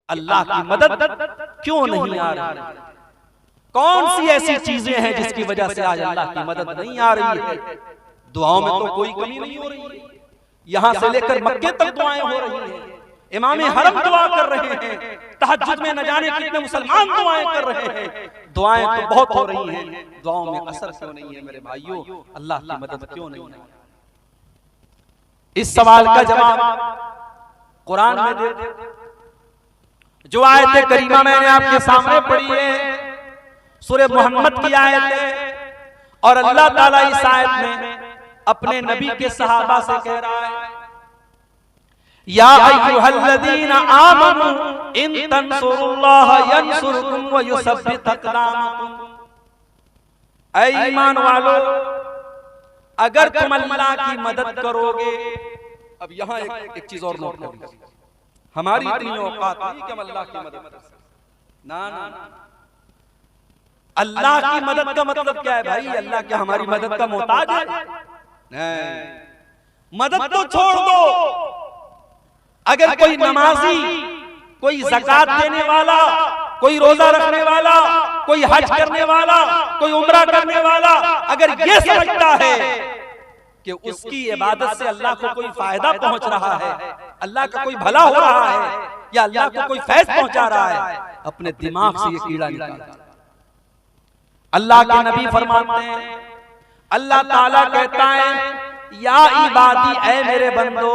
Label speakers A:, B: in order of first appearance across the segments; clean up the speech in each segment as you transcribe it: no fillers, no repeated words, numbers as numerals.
A: अल्लाह की मदद क्यों नहीं आ रही? कौन सी ऐसी चीजें हैं जिसकी वजह से आज अल्लाह की मदद नहीं आ रही है? दुआओं में तो कोई कमी नहीं हो रही है। यहां से लेकर मक्के तक दुआएं हो रही हैं। इमाम हरम दुआ कर रहे हैं, तहज्जुद में न जाने कितने मुसलमान दुआएं कर रहे हैं। दुआएं तो बहुत हो रही हैं, दुआओं में असर क्यों नहीं है मेरे भाइयों? अल्लाह की मदद क्यों नहीं है? इस सवाल का जवाब कुरान में दे। जो आयत करीमा मैंने आपके सामने पढ़ी है, सूरह मोहम्मद की आयत है, और अल्लाह ताला इस आयत में अपने नबी के सहाबा से कह रहा है, या अय्युहल्लज़ीना आमनू इन तंसुरुल्लाह यंसुरकुम व युसब्बित अक़दामकुम। ऐ ईमान वालो, अगर तुम अल्लाह की मदद करोगे। अब यहाँ एक चीज और नोट कर लीजिए, हमारी इतनी औकात नहीं कि हम अल्लाह की मदद कर सकते। ना ना, अल्लाह की मदद का मतलब क्या है भाई? अल्लाह क्या हमारी मदद का मोहताज है? नहीं, मदद तो छोड़ दो। अगर कोई नमाजी, कोई ज़कात देने वाला, कोई रोजा रखने वाला, कोई हज करने वाला, कोई उम्रा करने वाला अगर ये समझता है कि उसकी इबादत से अल्लाह को कोई फायदा पहुंच रहा है, अल्लाह का कोई भला हो रहा है, या अल्लाह को कोई फैज़ पहुंचा रहा है, अपने दिमाग से ये कीड़ा निकाल। अल्लाह के नबी फरमाते हैं, अल्लाह ताला कहता है, या इबादी, ऐ मेरे बंदो,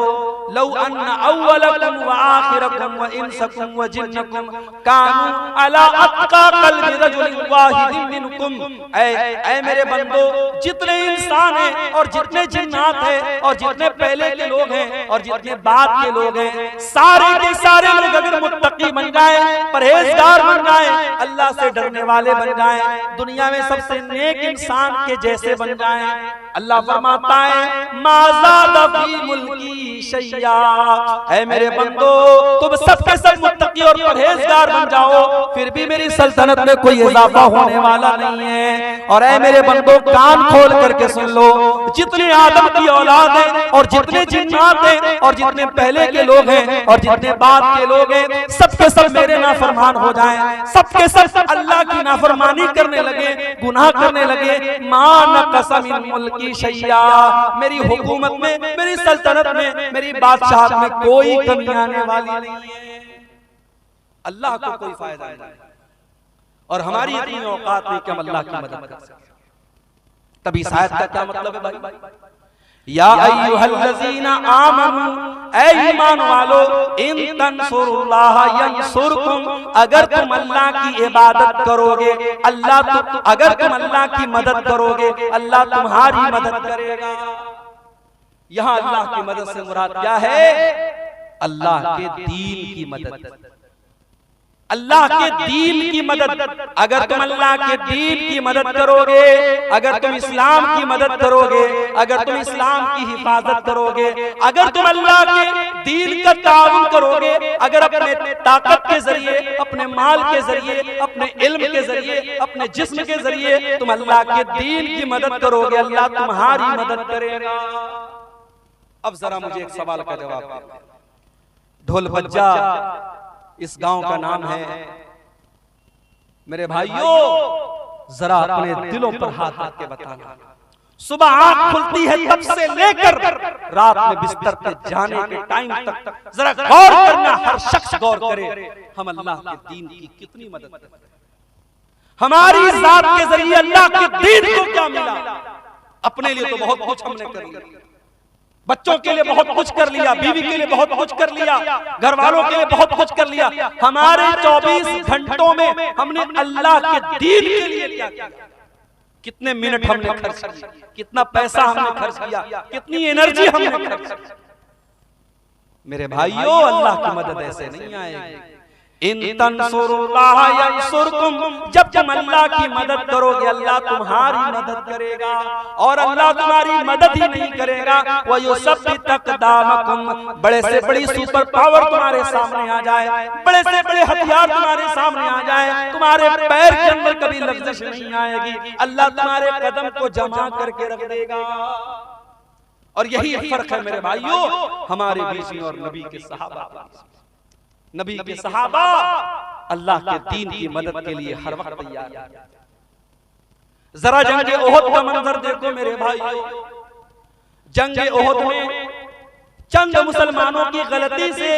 A: लौ अन्ना अव्वलकुम व आखिरकुम व इंसकुम व जिन्नकुम कानू अला अत्का क़ल्बि रजुलिन वाहिदिन मिनकुम। ऐ मेरे बंदो, जितने इंसान हैं और जितने जिन्नात हैं और जितने पहले के लोग हैं और जितने बाद के लोग हैं, सारे के सारे लोग अगर मुत्तकी बन जाए, परहेजगार बन जाए, अल्लाह से डरने वाले बन जाए, दुनिया में सबसे नेक इंसान के जैसे बन जाए, अल्लाह फरमाता है, माज़ादा फी मुल्की शैया। ऐ मेरे बंदो, तुम सबके सब मुत्तकी और परहेजगार बन जाओ, फिर भी मेरी सल्तनत में कोई इजाफा होने वाला नहीं है। और ऐ मेरे बंदो, कान खोल करके सुन लो, जितने आदम की औलाद हैं और जितने जिन्नात हैं और जितने पहले के लोग हैं और जितने बाद के लोग हैं, सबके सब मेरे नाफरमान हो जाएं, सबके सब अल्लाह की नाफरमानी करने लगे, गुनाह करने लगे, मा नक़सा मिन मुल्की शैया, मेरी हुकूमत में, मेरी सल्तनत में, मेरी बादशाहत में कोई कमी आने वाली नहीं है। अल्लाह को कोई फायदा नहीं, और हमारी इतनी औकात नहीं कि हम अल्लाह की मदद कर सकें। तभी इस आयत का क्या मतलब है भाई? या अय्युहल्लज़ीना आमनू, ऐ ईमान वालो, इन तंसुरुल्लाह यंसुरकुम, अगर तुम अल्लाह की इबादत करोगे, अगर तुम अल्लाह की मदद करोगे, अल्लाह तुम्हारी मदद करेगा। यहां अल्लाह की मदद से मुराद क्या है? अल्लाह के दीन की मदद, अल्लाह के दीन की मदद। अगर तुम अल्लाह के दीन की मदद करोगे, अगर तुम इस्लाम की मदद करोगे, अगर तुम इस्लाम की हिफाजत करोगे, अगर तुम अल्लाह के दीन का ताउन करोगे, अगर अपने ताकत के जरिए, अपने माल के जरिए, अपने इल्म के जरिए, अपने जिस्म के जरिए तुम अल्लाह के दीन की मदद करोगे, अल्लाह तुम्हारी मदद करेगा। अब जरा मुझे एक सवाल का जवाब दो। ढोलबज्जा इस गांव का नाम है। मेरे भाइयों, जरा अपने दिलों पर हाथ रख के बताना, सुबह आंख खुलती है तब से लेकर रात में बिस्तर पे जाने के टाइम तक जरा गौर करना, हर शख्स गौर करे, हम अल्लाह के दीन की कितनी मदद करते हैं। हमारी जात के जरिए अल्लाह के दीन को क्या मिला? अपने लिए तो बहुत कुछ हमने कर लिया, बच्चों के लिए बहुत कुछ कर लिया, बीवी के लिए बहुत कुछ कर लिया, घर वालों के लिए बहुत कुछ कर लिया। हमारे 24 घंटों में हमने अल्लाह के दीन के लिए क्या किया? कितने मिनट हमने खर्च किया, कितना पैसा हमने खर्च किया, कितनी एनर्जी हमने खर्च की। मेरे भाइयों, अल्लाह की मदद ऐसे नहीं आएगी। इन तंसुरुल्लाह यंसुरकुम, जब तुम अल्लाह की मदद करोगे, अल्लाह तुम्हारी मदद करेगा। और अल्लाह तुम्हारी मदद ही नहीं करेगा, व युसब्बित अक़दामकुम, बड़े से बड़ी सुपर पावर तुम्हारे सामने आ जाए, बड़े से बड़े हथियार तुम्हारे सामने आ जाए, तुम्हारे पैर के अंदर कभी लग़ज़श नहीं आएगी, अल्लाह तुम्हारे कदम को जमा करके रख देगा। और यही फर्क है मेरे भाइयों हमारे बीच में और नबी के सहाबा। नबी के सहाबा अल्लाह के दीन की मदद के लिए हर वक्त तैयार हैं। जरा जंग ओहद का मंजर देखो मेरे भाइयों। जंग ओहद में चंद मुसलमानों की गलती से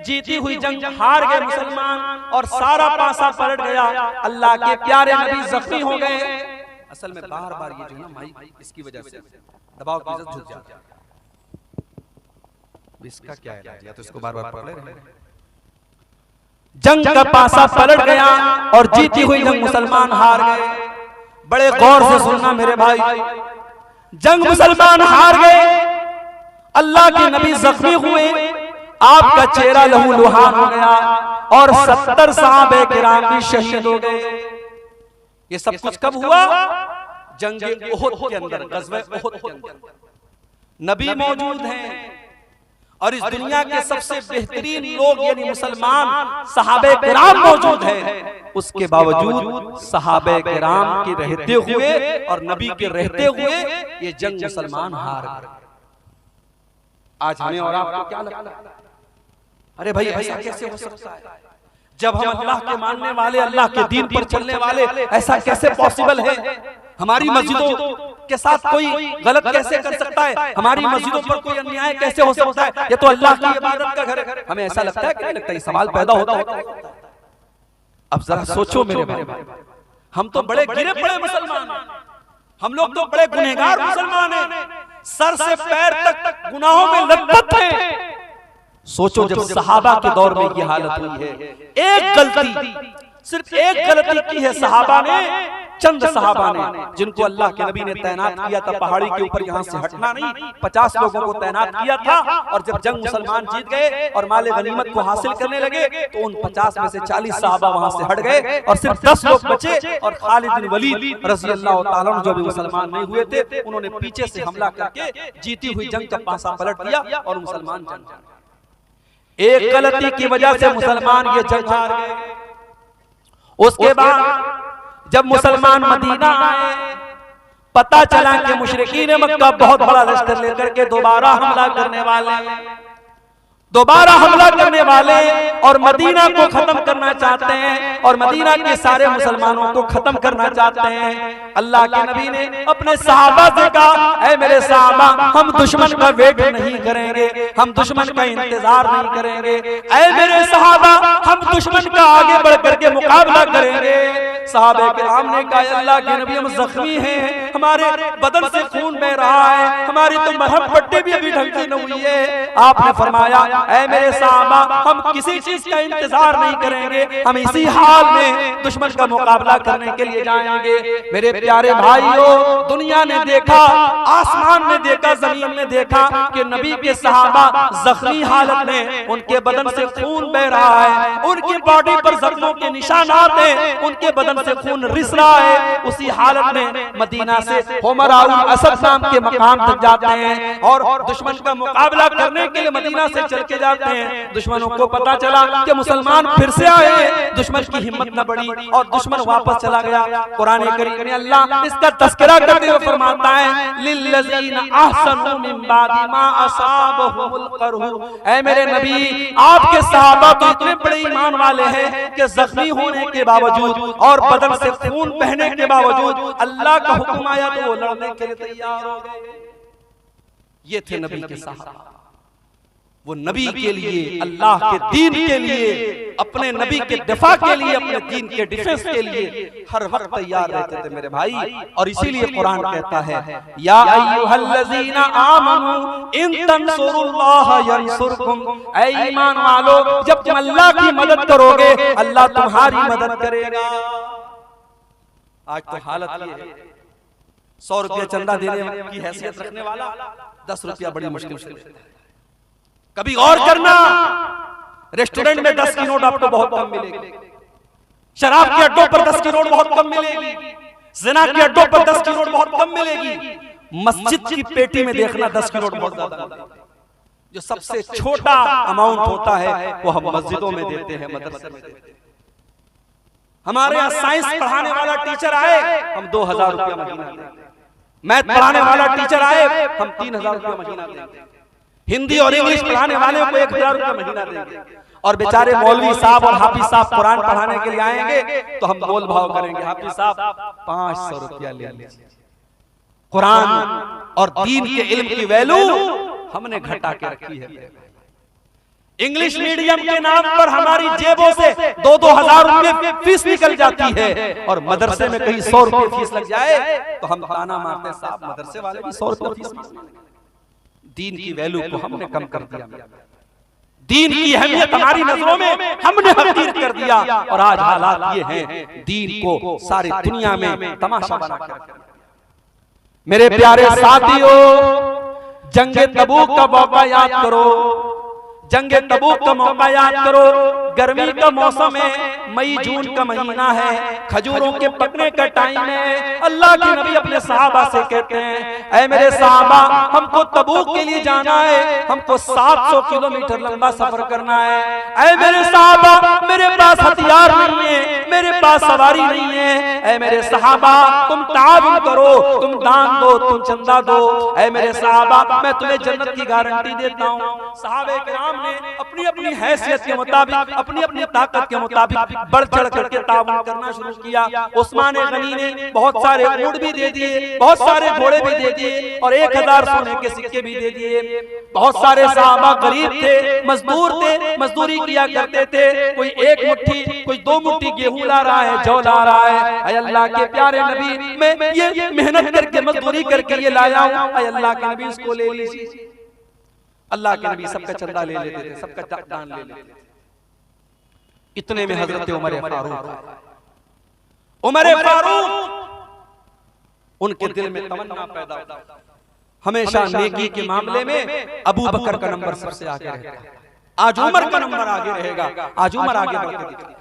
A: जीती हुई जंग हार गए मुसलमान और सारा पासा पलट गया। अल्लाह के प्यारे नबी जख्मी हो गए। असल में बार बार ये जो है ना भाई, इसकी वजह से दबाव की वजह से झुक जाता है। इसका क्या है, या तो इसको बार बार पकड़े रहे। जंग का पासा पलट गया और जीती हुई जंग मुसलमान हार गए। बड़े गौर से सुनना मेरे भाई, जंग मुसलमान हार गए, अल्लाह के नबी जख्मी हुए, आपका चेहरा लहू लुहान हो गया और 70 सहाबे किराम भी शहीद हो गए। ये सब कुछ कब हुआ? जंग ओहद के अंदर, गज़वे ओहद के अंदर। नबी मौजूद हैं और इस दुनिया के सबसे बेहतरीन लोग यानी मुसलमान सहाबे किराम मौजूद हैं। उसके बावजूद सहाबे किराम के रहते हुए और नबी के रहते हुए ये जंग मुसलमान हार गए। आज हमें और आपको क्या लगता है? अरे भाई ऐसा कैसे हो सकता है? जब हम अल्लाह के मानने वाले, अल्लाह के दीन पर चलने वाले, ऐसा कैसे पॉसिबल है? हमारी मस्जिदों के साथ कोई गलत कैसे कर सकता है? हमारी मस्जिदों पर कोई अन्याय कैसे हो सकता है? ये तो अल्लाह की इबादत का घर है। हमें ऐसा लगता है कि नहीं लगता? ये सवाल पैदा होता है। अब जरा सोचो मेरे भाई, हम तो बड़े गिरे पड़े मुसलमान हैं, हम लोग तो बड़े गुनहगार मुसलमान हैं, सर से पैर तक गुनाहों में लथपथ हैं। सोचो जब सहाबा के दौर में ये हालत हुई है, एक गलती, सिर्फ एक गलती की है सहाबा ने, चंद सहाबा ने, जिनको अल्लाह के नबी ने तैनात किया था पहाड़ी के ऊपर, यहाँ से हटना नहीं, 50 लोगों को तैनात किया था। और जब जंग मुसलमान जीत गए और माले गनीमत को हासिल करने लगे तो उन 50 में से 40 सहाबा वहां से हट गए और सिर्फ 10 लोग बचे। और खालिद बिन वलीद रज़ी अल्लाह तआला अन्हु जो भी मुसलमान नहीं हुए थे, उन्होंने पीछे से हमला करके जीती हुई जंग का पासा पलट दिया और मुसलमान जंग। एक गलती की वजह से मुसलमान ये जंग हार गए। उसके बाद जब मुसलमान मदीना आए, पता चला कि मुशरिकीन मक्का बहुत बड़ा लश्कर लेकर के दोबारा हमला करने वाले और मदीना को खत्म करना चाहते हैं और मदीना के सारे मुसलमानों को खत्म करना चाहते हैं। अल्लाह के नबी ने अपने सहाबा से कहा, ऐ मेरे सहाबा, हम दुश्मन का वेट नहीं करेंगे, हम दुश्मन का इंतजार नहीं करेंगे। ऐ मेरे सहाबा, हम दुश्मन का आगे बढ़ करके मुकाबला करेंगे। सहाबे किराम ने कहा, अल्लाह के नबी, हम जख्मी हैं, हमारे बदन से खून बह रहा है, हमारी तो मरहम पट्टी भी अभी ढंग से न हुई है। आपने फरमाया, ऐ मेरे सहाबा, हम किसी चीज का इंतजार नहीं करेंगे, हम इसी हाल में दुश्मन का मुकाबला करने के लिए जाएंगे। मेरे प्यारे भाइयों, दुनिया ने देखा, आसमान ने देखा, जमीन ने देखा कि नबी के सहाबा जख्मी हालत में, उनके बदन से खून बह रहा है, उनकी बॉडी पर जख्मों के निशानात हैं, उनके बदन से खून रिस रहा है। उसी हालत में मदीना से हुमराउल असद नाम के मकाम तक जाते हैं और दुश्मन का मुकाबला करने के लिए मदीना से चल के जाते हैं। दुश्मनों को पता चला कि मुसलमान फिर से आए, दुश्मन की हिम्मत न बढ़ी और दुश्मन वापस चला गया। कुरान करीम में अल्लाह इसका तज़किरा करते हुए फरमाता है, लिल्लज़ीना अहसनु मिन बादि मा असाबहुमुल क़रहु। ऐ मेरे नबी, आपके सहाबा तो इतने बड़े ईमान वाले हैं कि जख्मी होने के बावजूद और बदन से खून बहने के बावजूद अल्लाह का हुक्म आया तो वो लड़ने के लिए तैयार हो गए। ये थे नबी के सहाबा। वो नबी के लिए, अल्लाह के दीन के लिए, अपने नबी के दिफा के लिए, अपने दीन के डिफेंस के लिए हर वक्त तैयार रहते थे मेरे भाई। और इसीलिए कुरान कहता है, या अय्युहल्लज़ीना आमनू इन तंसुरुल्लाह यंसुरकुम। ऐ ईमान वालो, जब तुम अल्लाह की मदद करोगे, अल्लाह तुम्हारी मदद करेगा। आज तो हालत ये है, 100 रुपया चंदा देने की हैसियत रखने वाला 10 रुपया बड़ी मुश्किल से देता है। कभी गौर करना, रेस्टोरेंट में 10 की नोट आपको बहुत कम मिलेगी, शराब के अड्डों पर 10 की नोट बहुत कम मिलेगी, ज़िना के अड्डों पर 10 की नोट बहुत कम मिलेगी। मस्जिद की पेटी में देखना 10 की नोट बहुत ज्यादा मिलेगी। जो सबसे छोटा अमाउंट होता है वो हम मस्जिदों में देते हैं, मदरसे में देते हैं। हमारे यहाँ साइंस पढ़ाने वाला टीचर आए, हम 2000 रुपया महीना देंगे। मैथ पढ़ाने वाला टीचर आए, हम 3000 रुपया महीना देंगे। हिंदी और इंग्लिश पढ़ाने वाले को 1000 रुपया महीना देंगे। और बेचारे मौलवी साहब और हाफिज साहब कुरान पढ़ाने के लिए आएंगे तो हम मोल भाव करेंगे, हाफिज साहब 500 रुपया ले लीजिए। कुरान और दीन के इल्म की वैल्यू हमने घटा के रखी है। इंग्लिश मीडियम के नाम पर हमारी जेबों से 2-2 हजार रुपए फीस निकल जाती है, और मदरसे में कहीं 100 रुपए फीस लग जाए तो हम ताना मारते, साहब मदरसे वाले भी 100 रुपए फीस। दीन की वैल्यू को हमने कम कर दिया, दीन की अहमियत हमारी नजरों में हमने हकीर कर दिया, और आज हालात ये हैं दीन को सारी दुनिया में तमाशा बना कर। मेरे प्यारे साथियों, जंगे तबूक का मौका याद करो, जंगे तबूक का मौका याद करो। गर्मी का मौसम है, मई जून का महीना है, खजूरों के पकने का टाइम है। अल्लाह के नबी अपने सहाबा से कहते हैं, ऐ मेरे सहाबा, हमको तबूक के लिए जाना है, हमको 700 किलोमीटर लंबा सफर करना है। ऐ मेरे सहाबा, मेरे पास हथियार नहीं है, मेरे पास सवारी नहीं है। ऐ मेरे सहाबा, तुम ताउन करो, तुम दान दो, तुम चंदा दो। ऐ मेरे सहाबा, मैं तुम्हें जन्नत की गारंटी देता हूँ। सहाबे किराम ने अपनी अपनी हैसियत के मुताबिक, अपनी अपनी ताकत के मुताबिक बढ़ चढ़ करके ताउन करना शुरू किया। उस्मान गनी ने बहुत सारे ऊंट भी दे दिए, बहुत सारे घोड़े भी दे दिए, और 1000 सोने के सिक्के भी दे दिए। बहुत सारे सहाबा गरीब थे, मजदूर थे, मजदूरी किया करते थे। कोई 1 मुट्ठी, कोई 2 मुट्ठी गेहूं ला रहा है, जौ ला रहा है। ऐ अल्लाह के प्यारे नबी, मैं ये मेहनत करके मजदूरी करके ये लाया हूं, ऐ अल्लाह के नबी इसको ले लीजिए। अल्लाह के नबी सबका चंदा ले लेते थे, सबका दान ले लेते थे। इतने में हजरत उमर फारूक, उनके दिल में तमन्ना पैदा हुई, हमेशा नेकी के मामले में अबू बकर का नंबर सबसे आगे रहेगा। आज उमर का नंबर आगे रहेगा, आज उमर आगे बढ़ते दिखते।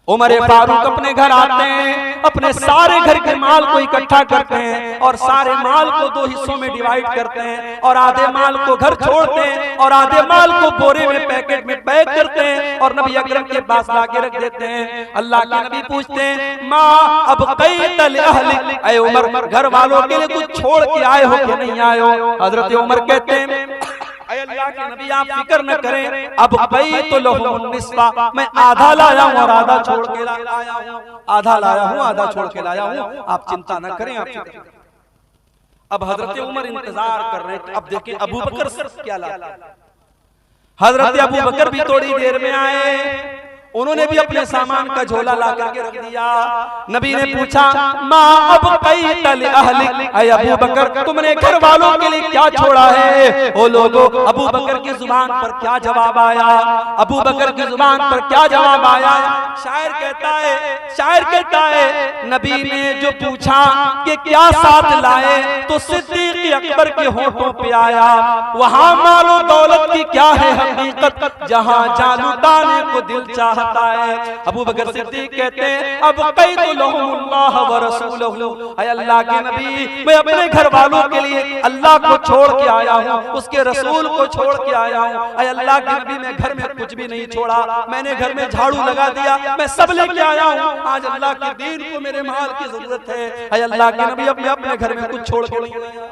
A: उमर फारूक अपने घर आते हैं, अपने सारे घर के माल को इकट्ठा करते हैं, और सारे माल को 2 हिस्सों में डिवाइड करते हैं, और आधे माल को घर छोड़ते हैं, और आधे माल को बोरे में पैकेट में पैक करते हैं, और नबी अकरम के पास लाके रख देते हैं। अल्लाह के नबी पूछते हैं, माँ अब क़ैतल अहलिक, ऐ उमर, घर वालों के लिए कुछ छोड़ के आए हो कि नहीं आए हो? हजरत उमर कहते हैं, अल्लाह के नबी आप फिक्र न करें, अब तो लहुम निस्फा, मैं आधा लाया हूँ और आधा छोड़ के लाया हूँ, आधा लाया हूँ आधा छोड़ के लाया हूँ, आप चिंता न करें, आप फिक्र। अब हजरत उमर इंतजार कर रहे हैं। अब देखें अबू बकर क्या लाते। हजरत अबू बकर भी थोड़ी देर में आए, उन्होंने भी अपने सामान का झोला ला करके रख दिया। नबी ने पूछा, माँ अब क़ैतल अहलिक, ऐ अबू बकर, तुमने घर वालों के लिए क्या छोड़ा है? ओ लोगों, अबू बकर की जुबान पर क्या जवाब आया? अबू बकर की जुबान पर क्या जवाब आया? शायर कहता है, नबी ने जो पूछा कि क्या साथ लाए, तो सिद्दीक़ अकबर के होठों पे आया, वहां मालो दौलत की क्या है हकीकत, जहां जान लुटाने को दिल चाहता है। अबू बकर सिद्दीक कहते हैं, अब क़ैतुल्लाह व रसूलहू, ऐ अल्लाह के नबी, मैं अपने घर वालों के लिए अल्लाह को छोड़ के आया हूँ, उसके रसूल को छोड़ के आया हूँ। ऐ अल्लाह के नबी, मैं घर में कुछ भी नहीं छोड़ा, मैंने घर में झाड़ू लगा दिया, मैं सब लेके आया हूँ। आज अल्लाह के दीन को मेरे माल की जरूरत है। ऐ अल्लाह के नबी, अब मैं अपने घर में कुछ छोड़ के नहीं आया।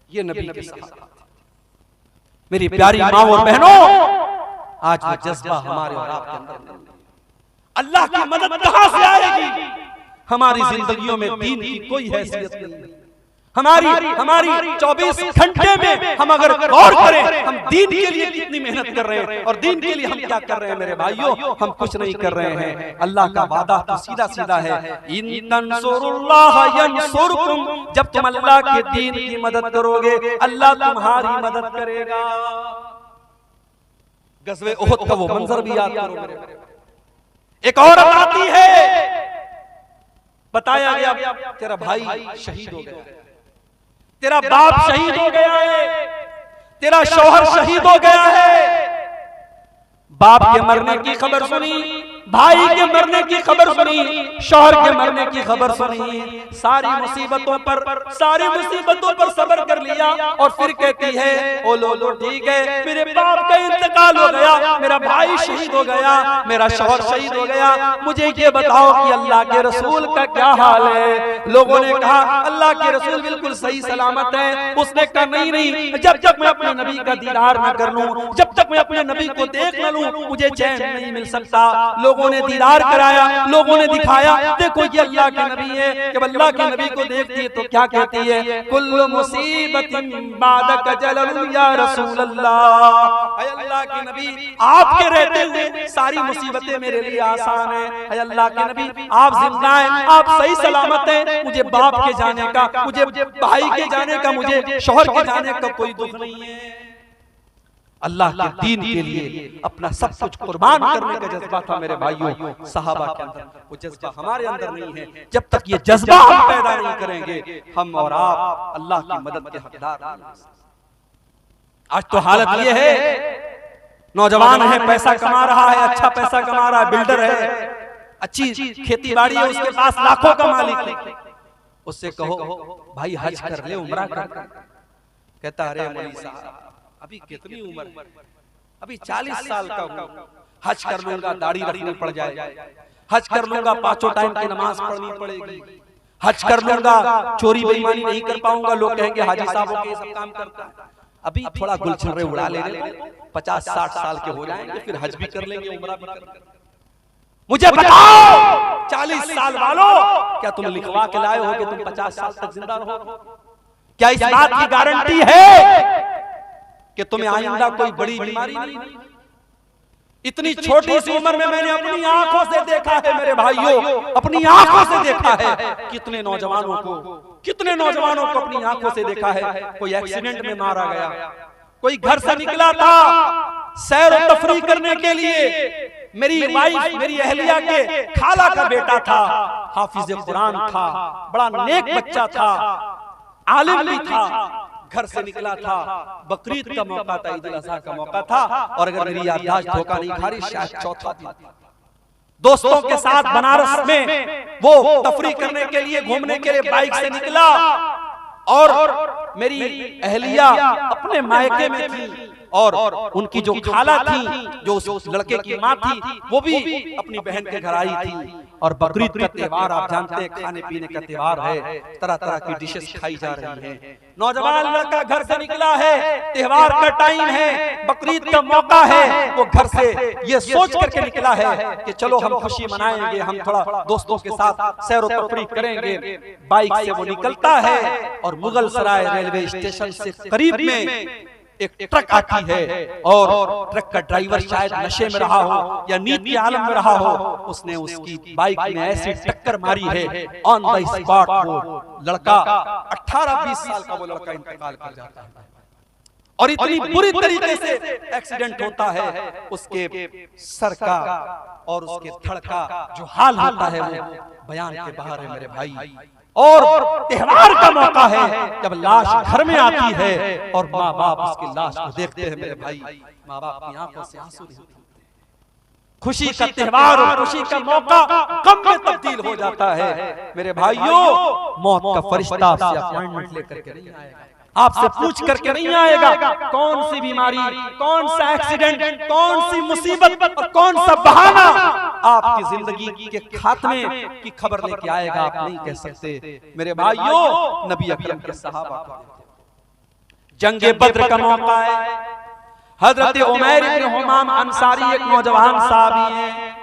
A: ये नबी के सहाबा। मेरी प्यारी माँ और बहनों, आज वो जज्बा हमारे और आपके अंदर नहीं। अल्लाह की मदद कहां से आएगी? हमारी जिंदगियों में दीन की कोई हैसियत नहीं। हमारी 24 घंटे में हम अगर गौर करें, हम दीन के लिए कितनी मेहनत कर रहे हैं, और दीन के लिए हम क्या कर रहे हैं मेरे भाइयों? हम कुछ नहीं कर रहे हैं। अल्लाह का वादा तो सीधा सीधा है, इन तंसुरुल्लाह यंसुरकुम, जब तुम अल्लाह के दीन की मदद करोगे, अल्लाह तुम्हारी मदद करेगा। गज़वे उहद का वो मंजर भी याद करो मेरे। एक औरत आती है, बताया गया तेरा भाई शहीद हो गया, तेरा बाप शहीद हो गया है, तेरा शौहर शहीद हो गया है। बाप के मरने की खबर सुनी, भाई के मरने की खबर सुनी, शौहर के मरने की खबर सुनी, सारी मुसीबतों पर सब्र कर लिया, और फिर कहती है, ओ लो ठीक है, मेरे बाप का इंतकाल हो गया, मेरा भाई शहीद हो गया, मेरा शौहर शहीद हो गया, मुझे ये बताओ कि अल्लाह के रसूल का क्या हाल है? लोगों ने कहा, अल्लाह के रसूल बिल्कुल सही सलामत है। उसने कहा, नहीं, जब तक मैं अपने नबी का दीदार न कर लूं, जब तक मैं अपने नबी को देख न लूं मुझे चैन नहीं मिल सकता। लोगों ने दीदार कराया, लोगों ने दिखाया, देखो ये अल्लाह के नबी है। जब अल्लाह के नबी को देखती है तो क्या कहती है, कुल्लु मुसीबतिन बादक जलल या रसूल अल्लाह। ऐ अल्लाह के नबी आपके रहते हुए सारी मुसीबतें मेरे लिए आसान है। ऐ अल्लाह के नबी आप जिंदा हैं, आप सही सलामत हैं, मुझे बाप के जाने का, मुझे भाई के जाने का, मुझे शौहर के जाने का कोई दुख नहीं है। अल्लाह के दीन के लिए अपना सब कुछ कुर्बान करने का जज्बा था मेरे भाइयों सहाबा के अंदर। वो जज्बा हमारे अंदर नहीं है। जब तक ये जज्बा हम पैदा नहीं करेंगे हम और आप अल्लाह की मदद के हकदार नहीं। आज तो हालत ये है, नौजवान है, पैसा कमा रहा है, अच्छा पैसा कमा रहा है, बिल्डर है, अच्छी खेती बाड़ी है, उसके पास लाखों का मालिक है। उससे कहो भाई हज कर ले, उम्रा कर, कहता अरे मौलवी साहब अभी कितनी उम्र, अभी 40 साल का हूं, हज कर लूंगा दाढ़ी रखनी पड़ जाए, हज कर लूंगा 5 टाइम की नमाज पढ़नी पड़ेगी, हज कर लूंगा चोरी बेईमानी नहीं कर पाऊंगा, लोग कहेंगे हाजी साहब के सब काम करता है। अभी थोड़ा गुलछर्रे उड़ा लेने, 50-60 साल के हो जाएंगे, फिर हज भी कर लेंगे, उम्रा भी कर लेंगे। मुझे बताओ 40 साल वालों, क्या तुम लिखवा के लाए हो कि तुम 50 साल तक जिंदा रहोगे? क्या इस बात की गारंटी है कि तुम्हें आइंदा कोई बड़ी बीमारी नहीं? इतनी छोटी सी उम्र में मैंने अपनी आंखों से देखा है मेरे भाइयों, अपनी आंखों से देखा है कितने नौजवानों को अपनी आंखों से देखा है। कोई एक्सीडेंट में मारा गया, कोई घर से निकला था सैर और तफरी करने के लिए, मेरी वाइफ मेरी अहलिया के खाला का बेटा था, हाफिज कुरान था, बड़ा नेक बच्चा था, आलिम भी था, घर से निकला था, बकरीद का मौका था, ईद उल अज़हा का मौका था, और अगर मेरी याददाश्त धोखा नहीं खा रही शायद चौथा दिन, दोस्तों के साथ बनारस में वो तफरी करने के लिए, घूमने के लिए बाइक से निकला, और मेरी अहलिया अपने मायके में थी, और उनकी जो खाला थी, जो उस लड़के की माँ थी, वो भी अपनी बहन के घर आई थी। और बकरीद का त्योहार आप जानते हैं खाने पीने का त्योहार है, तरह तरह की डिशेस खाई जा रही हैं। नौजवान लड़का घर से निकला है, त्योहार का टाइम है, बकरीद का मौका है, वो घर से ये सोच करके निकला है कि चलो हम खुशी मनाएंगे, हम थोड़ा दोस्तों के साथ सैर व तफरीह करेंगे। बाइक से वो निकलता है और मुगल सराय रेलवे स्टेशन से करीब में एक ट्रक आती है, और ट्रक का ड्राइवर शायद नशे में रहा हो या नींद के आलम में रहा हो, उसने उसकी बाइक में ऐसी टक्कर मारी है, ऑन द स्पॉट वो लड़का 18-20 साल का वो लड़का इंतकाल कर जाता है। और इतनी बुरी तरीके से एक्सीडेंट होता है, उसके सर का और उसके धड़ का जो हाल होता है वो बयान के बाहर है मेरे भाई। और त्योहार का मौका है, जब लाश घर में आती है और माँ बाप उसकी लाश को देखते हैं मेरे भाई, माँ बाप की आंखों से आंसू नहीं होते। खुशी का त्योहार और खुशी का मौका गम में तब्दील हो जाता है मेरे भाइयों। मौत का फरिश्ता आपसे अपॉइंटमेंट लेकर के नहीं आएगा, आपसे पूछ करके नहीं आएगा कौन सी बीमारी, कौन सा एक्सीडेंट, कौन सी मुसीबत और कौन सा बहाना आपकी जिंदगी के खात्मे की खबर लेके आएगा, आप नहीं कह सकते मेरे भाइयों। नबी अकरम के सहाबा, जंगे बद्र का मौका है, हजरत उमैर इब्न हुमाम अंसारी एक नौजवान साहबी है,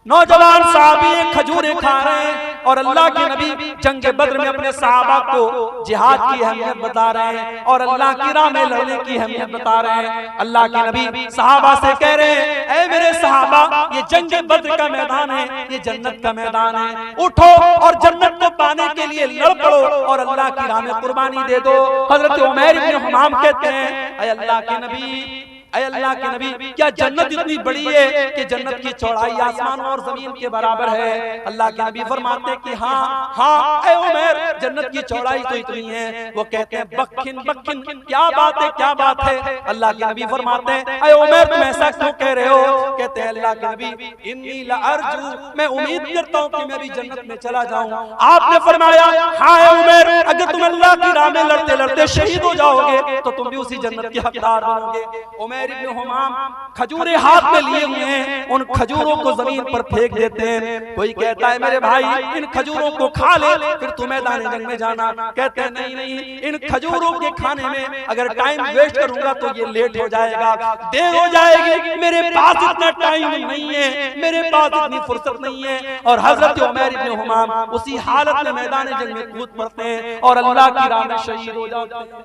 A: नौजवान साहबी खजूरें खा रहे हैं, और अल्लाह के नबी जंगे बद्र में अपने सहाबा को जिहाद की अहमियत बता रहे हैं और अल्लाह की राह में लड़ने की अहमियत बता रहे हैं। अल्लाह के नबी सहाबा से कह रहे हैं, ऐ मेरे सहाबा, ये जंगे बद्र का मैदान है, ये जन्नत का मैदान है, उठो और जन्नत को पाने के लिए लड़ पड़ो और अल्लाह की राह में कुर्बानी दे दो। हजरत उमैर इब्न हुमाम कहते हैं, ऐ अल्लाह के नबी, अल्लाह के नबी, क्या जन्नत इतनी बड़ी है कि जन्नत की चौड़ाई आसमान और जमीन के बराबर है? अल्लाह के नबी फरमाते हैं कि हाँ हाँ ऐ उमैर, जन्नत की चौड़ाई तो इतनी है। वो कहते हैं बक्खिन बक्खिन, क्या बात है, क्या बात है? अल्लाह के नबी फरमाते हैं, ऐ उमैर तुम ऐसा क्यों कह रहे हो? कहते हैं अल्लाह के नबी, इन्नी लअरजू, मैं उम्मीद करता हूँ कि मैं भी जन्नत में चला जाऊँ। आपने फरमाया, हाँ ऐ उमैर, अगर तुम अल्लाह की राह में लड़ते लड़ते शहीद हो जाओगे तो तुम भी उसी जन्नत के हकदार बनोगे। उमैर उमैर इब्न हुमाम खजूरें हाथ में लिए हुए हैं, उन खजूरों को जमीन पर फेंक देते हैं। कोई कहता है मेरे भाई इन खजूरों को खा ले फिर तू मैदान जंग में जाना। कहते हैं नहीं नहीं, इन खजूरों के खाने में अगर टाइम वेस्ट करूंगा तो ये लेट हो जाएगा, देर हो जाएगी, मेरे पास इतना टाइम नहीं है, मेरे पास इतनी फुर्सत नहीं है। और हजरत उमैर इब्न हुमाम उसी हालत में मैदान जंग में कूद पड़ते हैं और अल्लाह की राह में शहीद हो जाते हैं।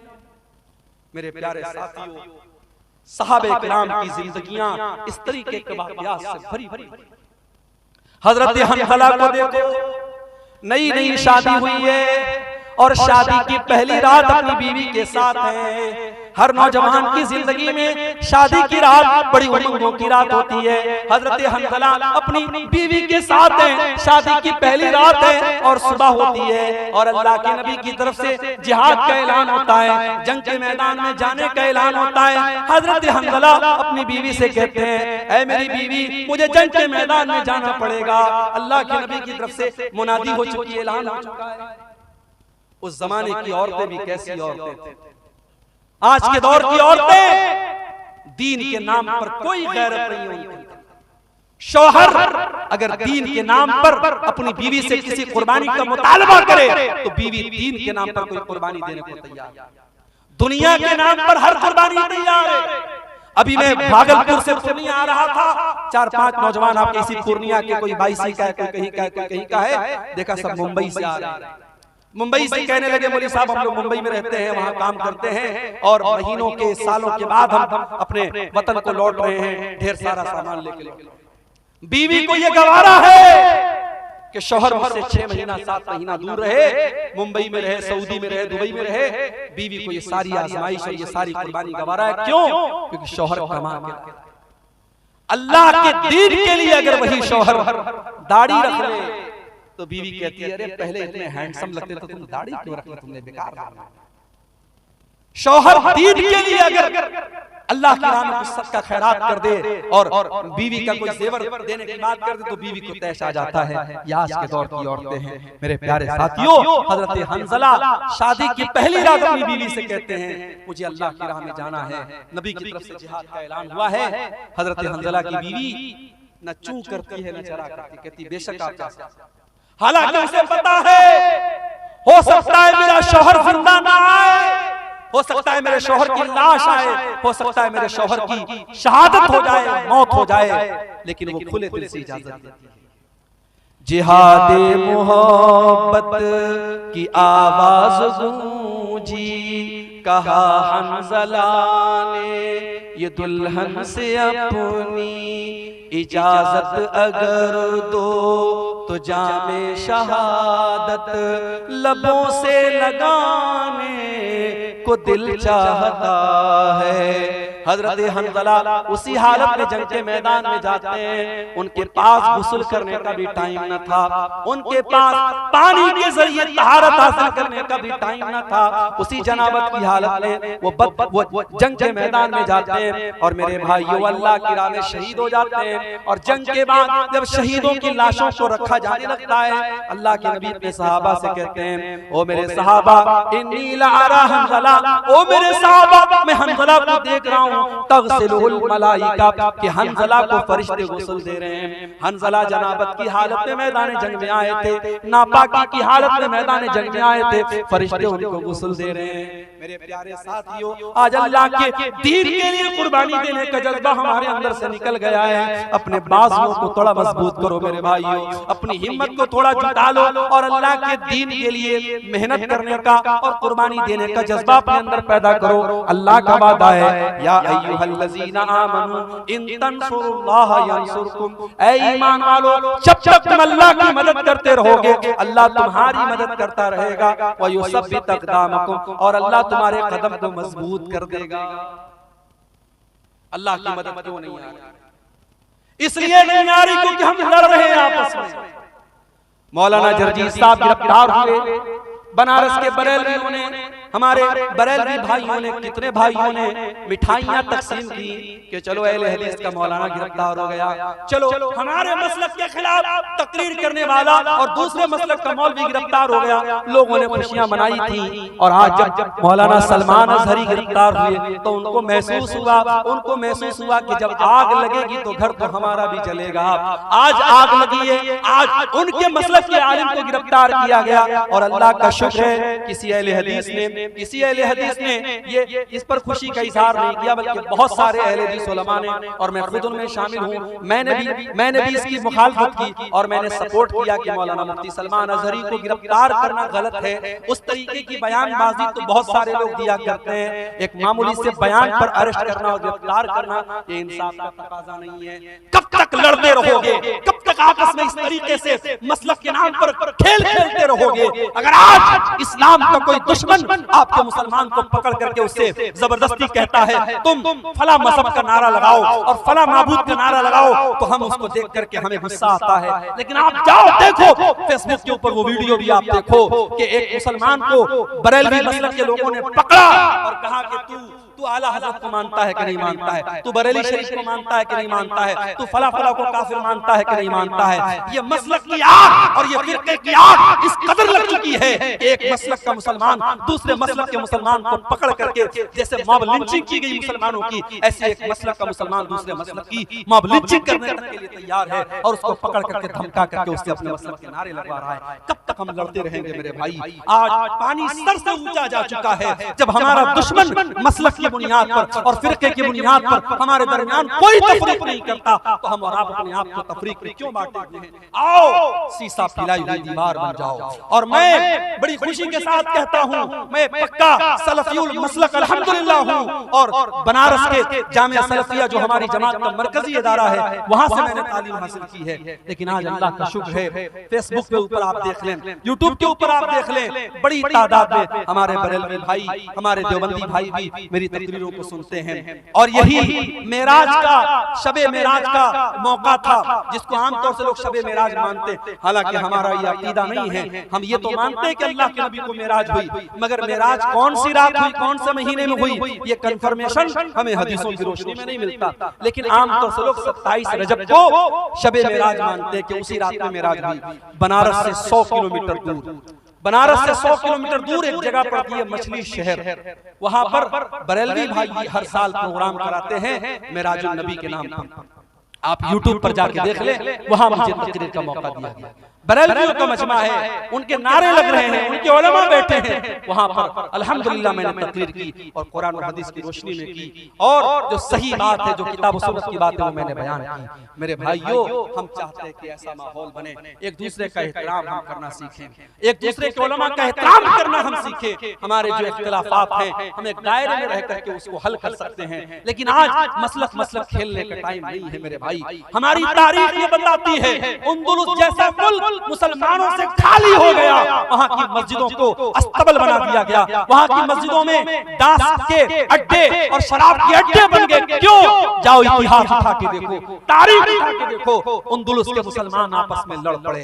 A: मेरे प्यारे साथियों, सहाबे किराम की जिंदगियां इस तरीके के वाक़यात से भरी भरी। हजरत हंज़ला को देखो, नई नई शादी हुई है और शादी की पहली रात अपनी बीवी के साथ है। हर नौजवान की जिंदगी में शादी की रात बड़ी उमंगों की रात होती है। हजरत हंज़ला अपनी बीवी के साथ हैं, शादी की पहली रात है और सुबह होती है और अल्लाह के नबी की तरफ से जिहाद का ऐलान होता है, जंग के मैदान में जाने का ऐलान होता है। हजरत हंज़ला अपनी बीवी से कहते हैं, ऐ मेरी बीवी मुझे जंग के मैदान में जाना पड़ेगा। अल्लाह के नबी की तरफ से मुनादी हो चुकी है, ऐलान हो चुका है। उस जमाने की औरतें भी कैसी औरतें थी, आज के दौर की औरतें दीन के नाम पर कोई गैरत नहीं उनकी। शौहर अगर दीन के नाम पर अपनी बीवी से किसी कुर्बानी का मुतालबा करे तो बीवी दीन के नाम पर कोई कुर्बानी देने को तैयार है। दुनिया के नाम पर हर कुर्बानी तैयार है। अभी मैं भागलपुर से पूर्णिया आ रहा था, 4-5 नौजवान आपके इसी पूर्णिया के, कोई 22 का है, कोई कहीं का है, कोई कहीं का है, देखा सब मुंबई से आ रहे हैं। मुंबई से कहने लगे मौलवी साहब हम लोग मुंबई में रहते हैं, वहाँ काम करते हैं और महीनों के सालों के बाद हम अपने वतन को लौट रहे हैं, ढेर सारा सामान लेके। बीवी को ये गवारा है कि शौहर मुझसे 6 महीना 7 महीना दूर रहे, मुंबई में रहे, सऊदी में रहे, दुबई में रहे, बीवी को ये सारी आजमाइश और ये सारी कुर्बानी गवारा है। क्यों? क्योंकि शौहर कमा के अल्लाह के दीन के लिए अगर वही शौहर दाढ़ी रख ले तो बीवी कहती है अरे पहले इतने हैंडसम लगते थे, तुम दाढ़ी क्यों रखी, तुमने बेकार रखा। शौहर दीन के लिए अगर अल्लाह की राह में कुछ सदका खैरात कर दे और बीवी का कोई जेवर देने की बात कर दे तो बीवी को तैश आ जाता है। ये आज के दौर की औरतें हैं। मेरे प्यारे साथियों, हजरत हंज़ला शादी की पहली रात अपनी बीवी से कहते हैं मुझे अल्लाह की राह में जाना है, नबी की तरफ से जिहाद का ऐलान हुआ है। हजरत हंज़ला की बीवी न चूं करती है न चरा करती, कहती बेशक आप जा सकते। हालांकि उसे पता है हो सकता है मेरा शौहर जिंदा ना आए, हो सकता है मेरे शौहर की लाश आए, हो सकता है मेरे शौहर की शहादत हो जाए, मौत हो जाए, लेकिन वो खुले दिल से इजाजत देती है। जिहादे मोहब्बत की आवाज गूंजी, कहा हंज़ला ने ये दुल्हन से अपनी इजाजत अगर दो तो जामे शहादत लबों से लगाने को दिल चाहता है। हजरत हंज़ला उसी हालत में जंग के मैदान में जाते हैं। उनके पास गुस्ल करने का भी टाइम न था, उनके पास पानी के जरिए तहारत हासिल करने का भी टाइम न था। उसी जनाबत की हालत में वो जंग के मैदान में जाते हैं और मेरे भाइयों अल्लाह की राह में शहीद हो जाते हैं। और जंग के बाद जब शहीदों की लाशों को रखा जाने लगता है, अल्लाह के नबी अपने सहाबा से कहते हैं ओ मेरे सहाबा इन्नी लअरा हंज़ला, ओ मेरे सहाबा मैं हंज़ला को देख रहा हूँ तग़सिलुल मलाइका, कि हंज़ला को फरिश्ते गुस्ल दे रहे हैं। हंज़ला जनाबत की हालत में मैदान जंग में आए थे, नापाकी की हालत में मैदान जंग में आए थे, फरिश्ते उनको गुस्ल दे रहे हैं। मेरे प्यारे साथियों, आज अल्लाह के दीन के लिए कुर्बानी देने का जज्बा हमारे अंदर से निकल गया है। अपने बाजुओं को थोड़ा मजबूत करो मेरे भाइयों, अपनी हिम्मत को थोड़ा जुटा लो और अल्लाह के दीन के लिए मेहनत करने का और कुर्बानी देने का जज्बा अपने अंदर पैदा करो। अल्लाह का वादा है या अय्युहल्लज़ीना आमनू इन तंसुरुल्लाह यंसुरकुम, ऐ ईमान वालो जब तक तुम अल्लाह की मदद करते रहोगे अल्लाह तुम्हारी मदद करता रहेगा। व युसब्बित अक़दामकुम, और अल्लाह तुम्हारे कदम को मजबूत कर देगा। अल्लाह की मदद क्यों नहीं आ रही? इसलिए नहीं आ रही क्योंकि हम लड़ रहे हैं आपस में। मौलाना जरजीर साहब गिरफ्तार हुए, बनारस के बरेलवियों ने हमारे बरेलवी भाइयों ने, कितने भाइयों ने मिठाइयां तकसीम की कि चलो अहले हदीस का मौलाना गिरफ्तार हो गया, चलो हमारे मसलक के खिलाफ तकरीर करने वाला और दूसरे मसलक का मौलवी गिरफ्तार हो गया। लोगों ने खुशियां मनाई थी। और आज जब मौलाना सलमान अजहरी गिरफ्तार हुए तो उनको महसूस हुआ कि जब आग लगेगी तो घर तो हमारा भी जलेगा। आज आग लगी है, आज उनके मसलक के आलिम को गिरफ्तार किया गया। और अल्लाह का शुक्र है किसी अहले हदीस ने ये इस पर खुशी का इजहार नहीं किया, बल्कि बहुत सारे अहले हदीस उलमा ने, और मैं खुद उनमें शामिल हूँ, मैंने भी इसकी मुखालफत की और मैंने सपोर्ट किया कि मौलाना मुफ्ती सलमान अजहरी को गिरफ्तार करना गलत है। उस तरीके की बयानबाजी तो बहुत सारे लोग दिया करते हैं, एक मामूली से बयान पर अरेस्ट करना और गिरफ्तार करना ये इंसाफ का तकाजा नहीं है। कब तक लड़ते रहोगे? कब तक आपस में इस तरीके से मसलक के नाम पर खेल खेलते रहोगे? अगर आज इस्लाम का कोई दुश्मन आपके मुसलमान को पकड़ करके उससे जबरदस्ती कहता है तुम फला मजहब का नारा लगाओ और फला माबूद का नारा लगाओ, तो हम उसको देख करके हमें गुस्सा आता है। लेकिन आप जाओ देखो फेसबुक के ऊपर वो वीडियो भी आप देखो कि एक मुसलमान को बरेलवी मसलक के लोगों ने पकड़ा और कहा कि तू आला हज़रत को मानता है कि नहीं मानता है, तू बरेली शरीफ को मानता है कि नहीं मानता है, तू फला फला को काफिर मानता है कि नहीं मानता है। ये मसलक की आग और ये फिरके की आग इस कदर लग चुकी है, एक मसलक का मुसलमान दूसरे मसलक के मुसलमान को पकड़ करके, जैसे मॉब लिंचिंग की गई मुसलमानों की, ऐसे एक मसलक का मुसलमान दूसरे मसलक की मॉब लिंचिंग करने के लिए तैयार है और उसको पकड़ करके धमका करके उससे अपने मसलक के नारे लगवा रहा है। कब तक हम लड़ते रहेंगे मेरे भाई? आज पानी सर से ऊंचा जा चुका है। जब हमारा दुश्मन मसलक की बुनियाद पर और फिरके की बुनियाद पर हमारे दरमियान कोई तफरीक नहीं करता, तो हम और आप अपने आप को तफरीक में क्यों बांटते हैं? आओ सीसा पिलाई हुई दीवार बन जाओ। और मैं बड़ी खुशी के साथ कहता हूं, मैं पक्का सलफियुल मसलक अल्हम्दुलिल्लाह हूं और बनारस के जामिया सलफिया जो हमारी जमात का मरकजी इदारा है वहां से मैंने तालीम हासिल की है। लेकिन आज अल्लाह का शुक्र है फेसबुक के ऊपर आप देख लें, यूट्यूब के ऊपर आप देख लें, बड़ी तादाद में हमारे बरेलवी भाई, हमारे देवबंदी भाई भी मेरी तकरीरों को सुनते हैं। और यही मेराज का, शबे मेराज का मौका था जिसको आमतौर से लोग शबे मेराज मानते, हालांकि हमारा ये अकीदा नहीं है। हम ये तो मानते हैं कि अल्लाह के नबी को मेराज हुई, मगर मेराज कौन सी रात हुई, कौन से महीने में हुई, ये कंफर्मेशन हमें हदीसों की रोशनी में नहीं मिलता। लेकिन आमतौर से लोग 27 रजब को शबे मेराज मानते हैं कि उसी रात में मेराज हुई। बनारस से 100 किलोमीटर दूर, बनारस से 100 किलोमीटर दूर एक जगह पड़ती है मछली शहर, वहां पर बरेलवी भाई हर साल प्रोग्राम कराते हैं मेराजुल नबी के नाम पर। आप YouTube पर जाके देख ले, वहां मुझे तकरीर का मौका दिया गया। बरेलवियों का मजमा है, उनके नारे लग रहे हैं, उनके उलमा बैठे हैं वहां पर। अल्हम्दुलिल्लाह मैंने तकरीर की और कुरान और हदीस की रोशनी में की, और जो सही बात है, जो किताब और सुन्नत की बात है, वो मैंने बयान की। मेरे भाइयों, हम चाहते हैं कि ऐसा माहौल बने, एक दूसरे का एहतराम हम करना सीखें, एक दूसरे के उलमा का एहतराम करना हम सीखें। हमारे जो इख्तिलाफात हैं हम एक दायरे में रह करके उसको हल कर सकते हैं। लेकिन आज मसलक खेलने का टाइम नहीं है मेरे भाई। हमारी तारीख ये बताती है अंदलुस जैसा मुल्क मुसलमानों से खाली हो गया, वहाँ की मस्जिदों को अस्तबल बना दिया गया, वहाँ की मस्जिदों में दास के अड्डे और शराब के अड्डे बन गए। क्यों? जाओ इतिहास उठा के देखो, तारीख उठा के देखो, अंदलुस के मुसलमान आपस में लड़ पड़े,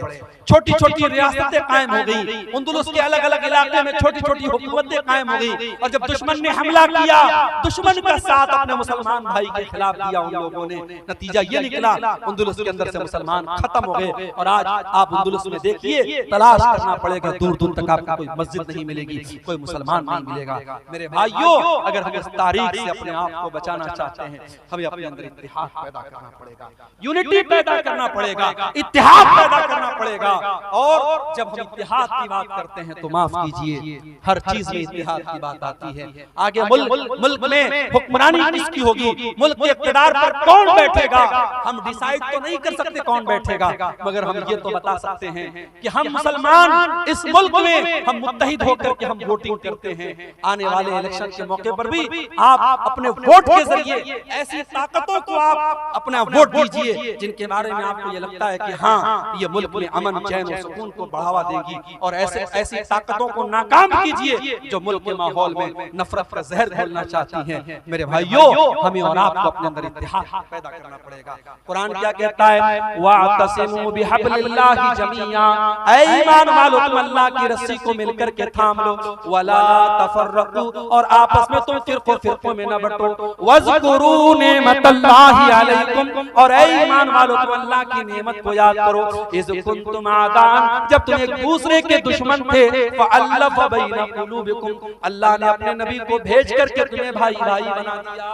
A: छोटी छोटी रियासतें कायम हो गई, अंदलुस के अलग अलग इलाके में छोटी छोटी हुकूमतें कायम हो गई। और जब दुश्मन ने हमला किया, दुश्मन का साथ अपने मुसलमान भाई के खिलाफ दिया उन लोगों ने, नतीजा ये निकला अंदलुस के अंदर से मुसलमान खत्म हो गए। और आज आप अंदलुस में देखिए, तलाश करना पड़ेगा, दूर दूर तक आपको कोई मस्जिद नहीं मिलेगी, कोई मुसलमान नहीं मिलेगा। मेरे भाइयों, अगर हम इस तारीख से अपने आप को बचाना चाहते हैं, हमें अपने अंदर इत्तेहाद पैदा करना पड़ेगा, यूनिटी पैदा करना पड़ेगा, इत्तेहाद पैदा करना पड़ेगा। और जब हम इत्तेहाद की बात करते हैं तो माफ कीजिए, हर चीज में इत्तेहाद की बात आती है। आगे मुल्क में हुक्मरानी किसकी होगी, मुल्क के इक़्तिदार पर कौन बैठेगा, हम डिसाइड तो नहीं कर सकते कौन बैठेगा, मगर हम ये तो बता सकते हैं कि हम मुसलमान इस मुल्क में हम मुत्तहिद होकर के हम वोटिंग करते हैं। आने वाले इलेक्शन के मौके पर भी आप अपने वोट के जरिए ऐसी ताकतों को आप अपना वोट दीजिए जिनके बारे में आपको ये लगता है कि हाँ, ये मुल्क में अमन, चैन और सुकून को बढ़ावा देगी, और ऐसी ताकतों को नाकाम कीजिए जो मुल्क के माहौल में नफरत का जहर घोलना चाहती हैं। मेरे भाइयों, हमें और आपको अपने अंदर इत्तेहाद पैदा करना पड़ेगा। कुरान क्या कहता है, वाअतसिमू बिहब्लिल्लाहि जमीया, ऐ ईमान वालों तुम अल्लाह की रस्सी को मिलकर के थाम लो, वला तफर्रकू और आपस में तुम फिरकों में न बंटो, वज़कुरू नेमतल्लाहि अलैकुम और ऐ ईमान वालों तुम अल्लाह की नेमत को याद करो, इज़ कुंतुम आदान जब तुम एक दूसरे के दुश्मन थे, फ़अल्लफ़ बैन क़ुलूबिकुम अल्लाह ने अपने नबी को भेज करके तुम्हें भाई भाई बना दिया।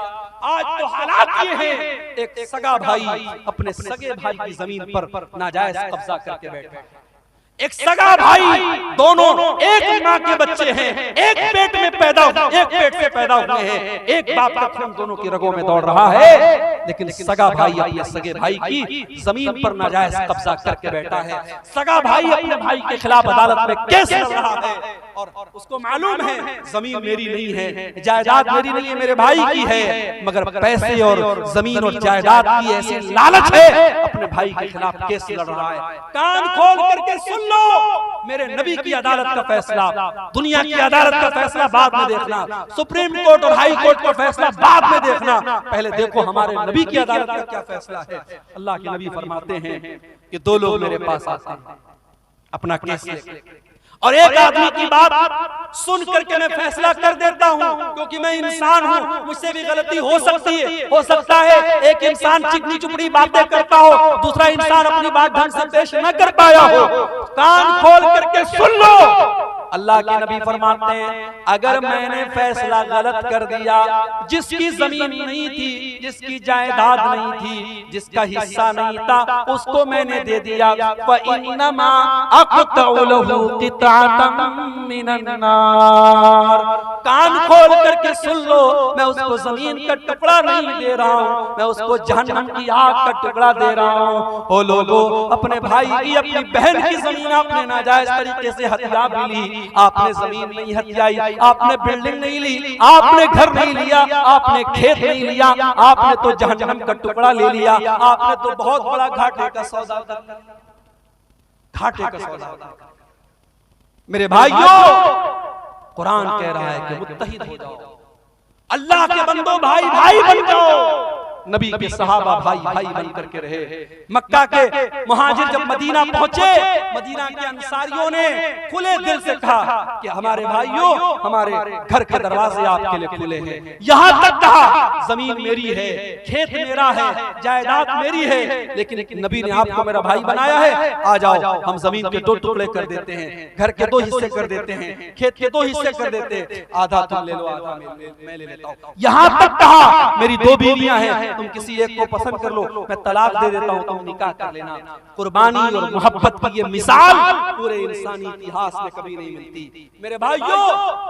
A: आज तो हालात ये हैं, एक सगा भाई अपने सगे भाई की जमीन पर नाजायज कब्जा करके बैठा है। एक सगा भाई, दोनों एक माँ के बच्चे हैं, एक पेट में पैदा एक पेट से पैदा हुए हैं, एक बाप का खून दोनों की रगों में दौड़ रहा है, लेकिन सगा भाई अपने सगे भाई की जमीन पर नाजायज कब्जा करके बैठा है। सगा भाई अपने भाई के खिलाफ अदालत में केस लड़ रहा है और उसको मालूम है जमीन मेरी नहीं है, जायदाद मेरी नहीं है, मेरे भाई की है, मगर पैसे और जमीन और जायदाद की ऐसी लालच है, अपने भाई के खिलाफ केस लड़ रहा है। कान खोल करके सुन लो, मेरे नबी की अदालत का फैसला, दुनिया की अदालत का फैसला बाद में देखना, सुप्रीम कोर्ट और हाई कोर्ट का फैसला बाद में देखना, पहले देखो हमारे नबी की अदालत का क्या फैसला है। अल्लाह के नबी फरमाते हैं कि दो लोग मेरे पास आते हैं अपना केस लेकर, और एक आदमी की बात सुन करके मैं फैसला कर देता हूँ, क्योंकि मैं इंसान हूँ, मुझसे भी गलती हो सकती है, हो सकता है एक इंसान चिकनी चुपड़ी बातें करता हो, दूसरा इंसान अपनी बात ढंग से पेश न कर पाया हो। कान खोल करके सुन लो, अल्लाह के नबी फरमाते हैं अगर मैंने फैसला गलत कर दिया, जिसकी जमीन नहीं थी, जिसकी जायदाद नहीं थी, जिसका हिस्सा नहीं था, उसको मैंने दे दिया, फ़इन्नमा अक़तउ लहू क़िताअतम मिनन नार। कान खोल करके सुन लो, मैं उसको जमीन का टुकड़ा नहीं दे रहा हूँ, मैं उसको जहन्नम की आग का टुकड़ा दे रहा हूँ। ओ लोगों, अपने भाई की, अपनी बहन की जमीन आपने नाजायज तरीके से हथिया भी ली, आपने जमीन नहीं हथियाई, आपने बिल्डिंग नहीं ली, आपने घर नहीं लिया, आपने खेत नहीं लिया, आपने तो जहन्नम का टुकड़ा ले लिया, आपने तो बहुत बड़ा घाटे का सौदा कर लिया, घाटे का सौदा। मेरे भाइयों, कुरान कह रहा है कि मुत्तहिद हो जाओ, अल्लाह के बंदो भाई भाई बन जाओ। नबी के सहाबा भाई भाई बन करके रहे। मक्का के मुहाजिर जब मदीना पहुंचे, मदीना के अंसारियों ने खुले दिल से कहा कि हमारे भाइयों, हमारे घर के दरवाजे आपके लिए खुले हैं। यहाँ तक कहा जमीन मेरी है, खेत मेरा है, जायदाद मेरी है, लेकिन नबी ने आपको मेरा भाई बनाया है, आ जाओ हम जमीन के दो टुकड़े कर देते हैं, घर के दो हिस्से कर देते हैं, खेत के दो हिस्से कर देते हैं, आधा तुम ले लो, आधा मैं ले लेता हूँ। यहाँ तक कहा मेरी दो बीवियां हैं, तुम किसी एक को पसंद कर लो, मैं तलाक दे देता हूं, तुम निकाह कर लेना। कुर्बानी और मोहब्बत की ये मिसाल पूरे इंसानी इतिहास में कभी नहीं मिलती। मेरे भाइयों,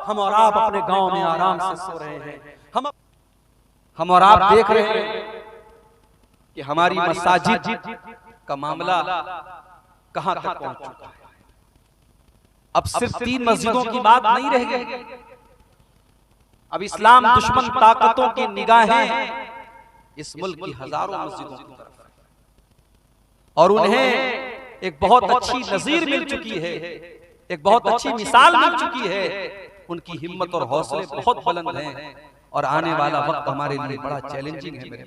A: हम और आप अपने गांव में आराम से सो रहे हैं, हम और आप देख रहे हैं कि हमारी मसाजिद का मामला कहां तक पहुंच चुका है। अब सिर्फ 3 मस्जिदों की बात नहीं रह गई, अब इस्लाम दुश्मन ताकतों की निगाहें इस मुल्क की हजारों मस्जिदों की तरफ है, और उन्हें एक बहुत अच्छी नजीर मिल चुकी है, एक बहुत अच्छी मिसाल मिल चुकी है। उनकी हिम्मत और हौसले बहुत बुलंद हैं, और आने वाला वक्त हमारे लिए बड़ा चैलेंजिंग है। मेरे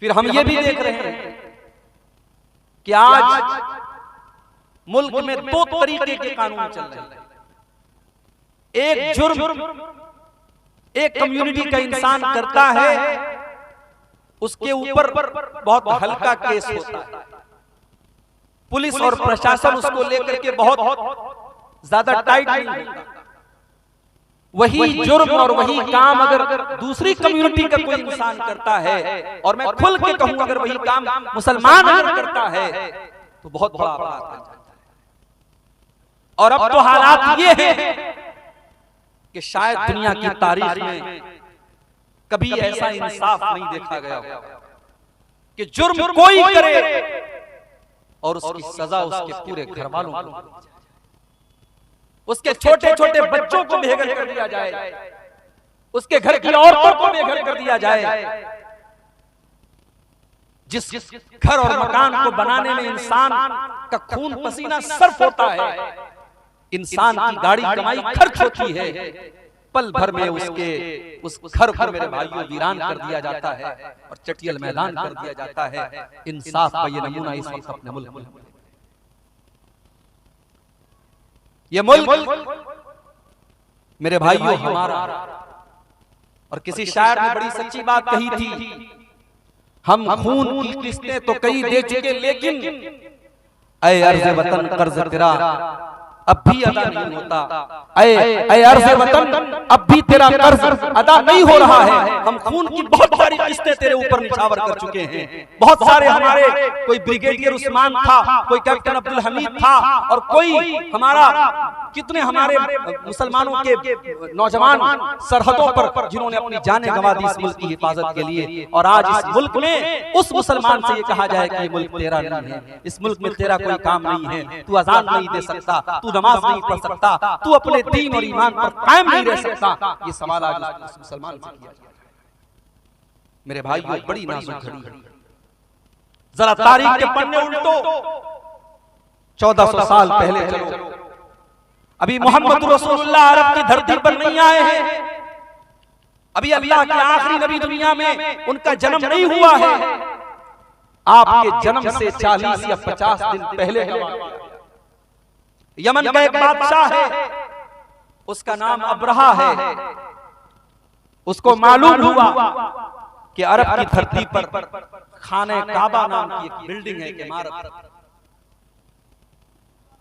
A: फिर हम ये भी देख रहे हैं कि आज मुल्क में 2 तरीके के कानून चल रहे हैं। एक जुर्म एक कम्युनिटी का इंसान करता है, उसके ऊपर बहुत हल्का केस होता है, पुलिस और प्रशासन उसको लेकर के बहुत ज्यादा टाइट नहीं होता। वही जुर्म और वही काम अगर दूसरी कम्युनिटी का कोई इंसान करता है, और मैं खुल के कहूं अगर वही काम मुसलमान अगर करता है, तो बहुत बड़ा अपराध बन जाता है। और अब तो हालात ये हैं कि शायद दुनिया की तारीख में कभी ऐसा इंसाफ नहीं देखा गया कि जुर्म कोई करे और उसकी सजा उसके पूरे घर वालों को, उसके छोटे छोटे बच्चों को बेघर कर दिया जाए, उसके घर की औरतों को बेघर कर दिया जाए। जिस घर और मकान को बनाने में इंसान का खून पसीना सर्फ होता है, इंसान की गाड़ी कमाई खर्च होती है, पल भर में उस घर को मेरे भाइयों वीरान कर दिया जाता है और चटियल मैदान कर दिया जाता है। इंसाफ का ये नमूना इस वक्त अपने मुल्क में। ये मुल्क मेरे भाइयों हमारा। और किसी शायर ने बड़ी सच्ची बात कही थी, हम खून की किस्तें तो कई दे चुके, लेकिन ऐ अर्ज़ वतन कर्ज तेरा अब भी अदा नहीं होता। ऐ अर्ज़ वतन अब भी तेरा कर्ज अदा नहीं हो रहा है। हम खून की बहुत सारी किस्तें तेरे ऊपर निछावर कर चुके हैं। बहुत सारे हमारे, कोई ब्रिगेडियर उस्मान था, कोई कैप्टन अब्दुल हमीद था, और कोई हमारा, कितने हमारे मुसलमानों के नौजवान सरहदों पर जिन्होंने अपनी जानें गंवा दी इस मुल्क की हिफाजत के लिए। और आज इस मुल्क में उस मुसलमान से ये कहा जाए कि ये मुल्क तेरा नहीं है, इस मुल्क में तेरा कोई काम नहीं है, तू अज़ान नहीं दे सकता, तू नमाज नहीं पढ़ सकता, तू अपने दीन और ईमान पर कायम नहीं रह सकता। ये सवाल आज उस मुसलमान से किया जाता है। मेरे भाई ये बड़ी नाजुक घड़ी है। जरा तारीख के पन्ने उल्टो, 1400 साल पहले चलो। अभी मोहम्मद रसूलुल्लाह अरब की धरती पर नहीं आए हैं, अभी अल्लाह के आखिरी नबी दुनिया में उनका जन्म नहीं हुआ है। आपके जन्म से 40 या 50 दिन पहले यमन का एक बादशाह है, उसका नाम अब्रहा है। उसको मालूम हुआ कि अरब की धरती पर खाने काबा नाम की एक बिल्डिंग है, एक इमारत,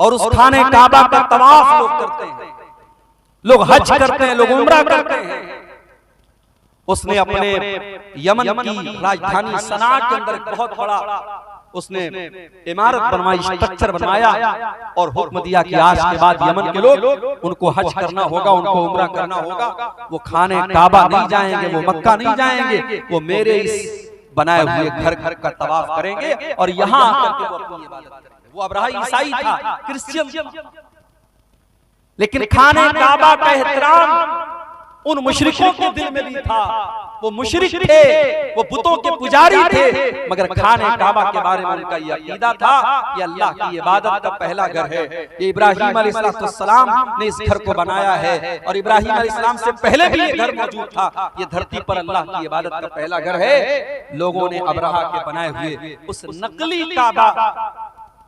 A: और उस खाने काबा का तवाफ लोग करते हैं, लोग हज करते हैं, लोग उम्रा करते हैं। उसने अपने यमन की राजधानी सना के अंदर बहुत बड़ा उसने इमारत बनवाई, स्ट्रक्चर बनवाया, और हुक्म दिया कि आज के बाद यमन के लोग उनको हज करना होगा, उनको उम्रा करना होगा, वो खाने काबा नहीं जाएंगे, वो मक्का नहीं जाएंगे, वो मेरे इस बनाए हुए घर घर का तवाफ करेंगे और यहाँ आकर के वो अपनी इबादत करेंगे। वो अब्राहा ईसाई था, क्रिश्चियन, लेकिन खाने काबा का एहतराम उन मुशरिकों के दिल में भी था। वो मुशरिक थे, वो बुतों के पुजारी थे, मगर खाने काबा के बारे में उनका ये अकीदा था कि अल्लाह की इबादत का पहला घर है। ये इब्राहीम अलैहिस्सलाम ने इस घर को बनाया है, और इब्राहीम अलैहिस्सलाम से पहले भी ये घर मौजूद था। ये धरती पर अल्लाह की इबादत का पहला घर है। लोगों ने अब्राहा के बनाए हुए उस नकली काबा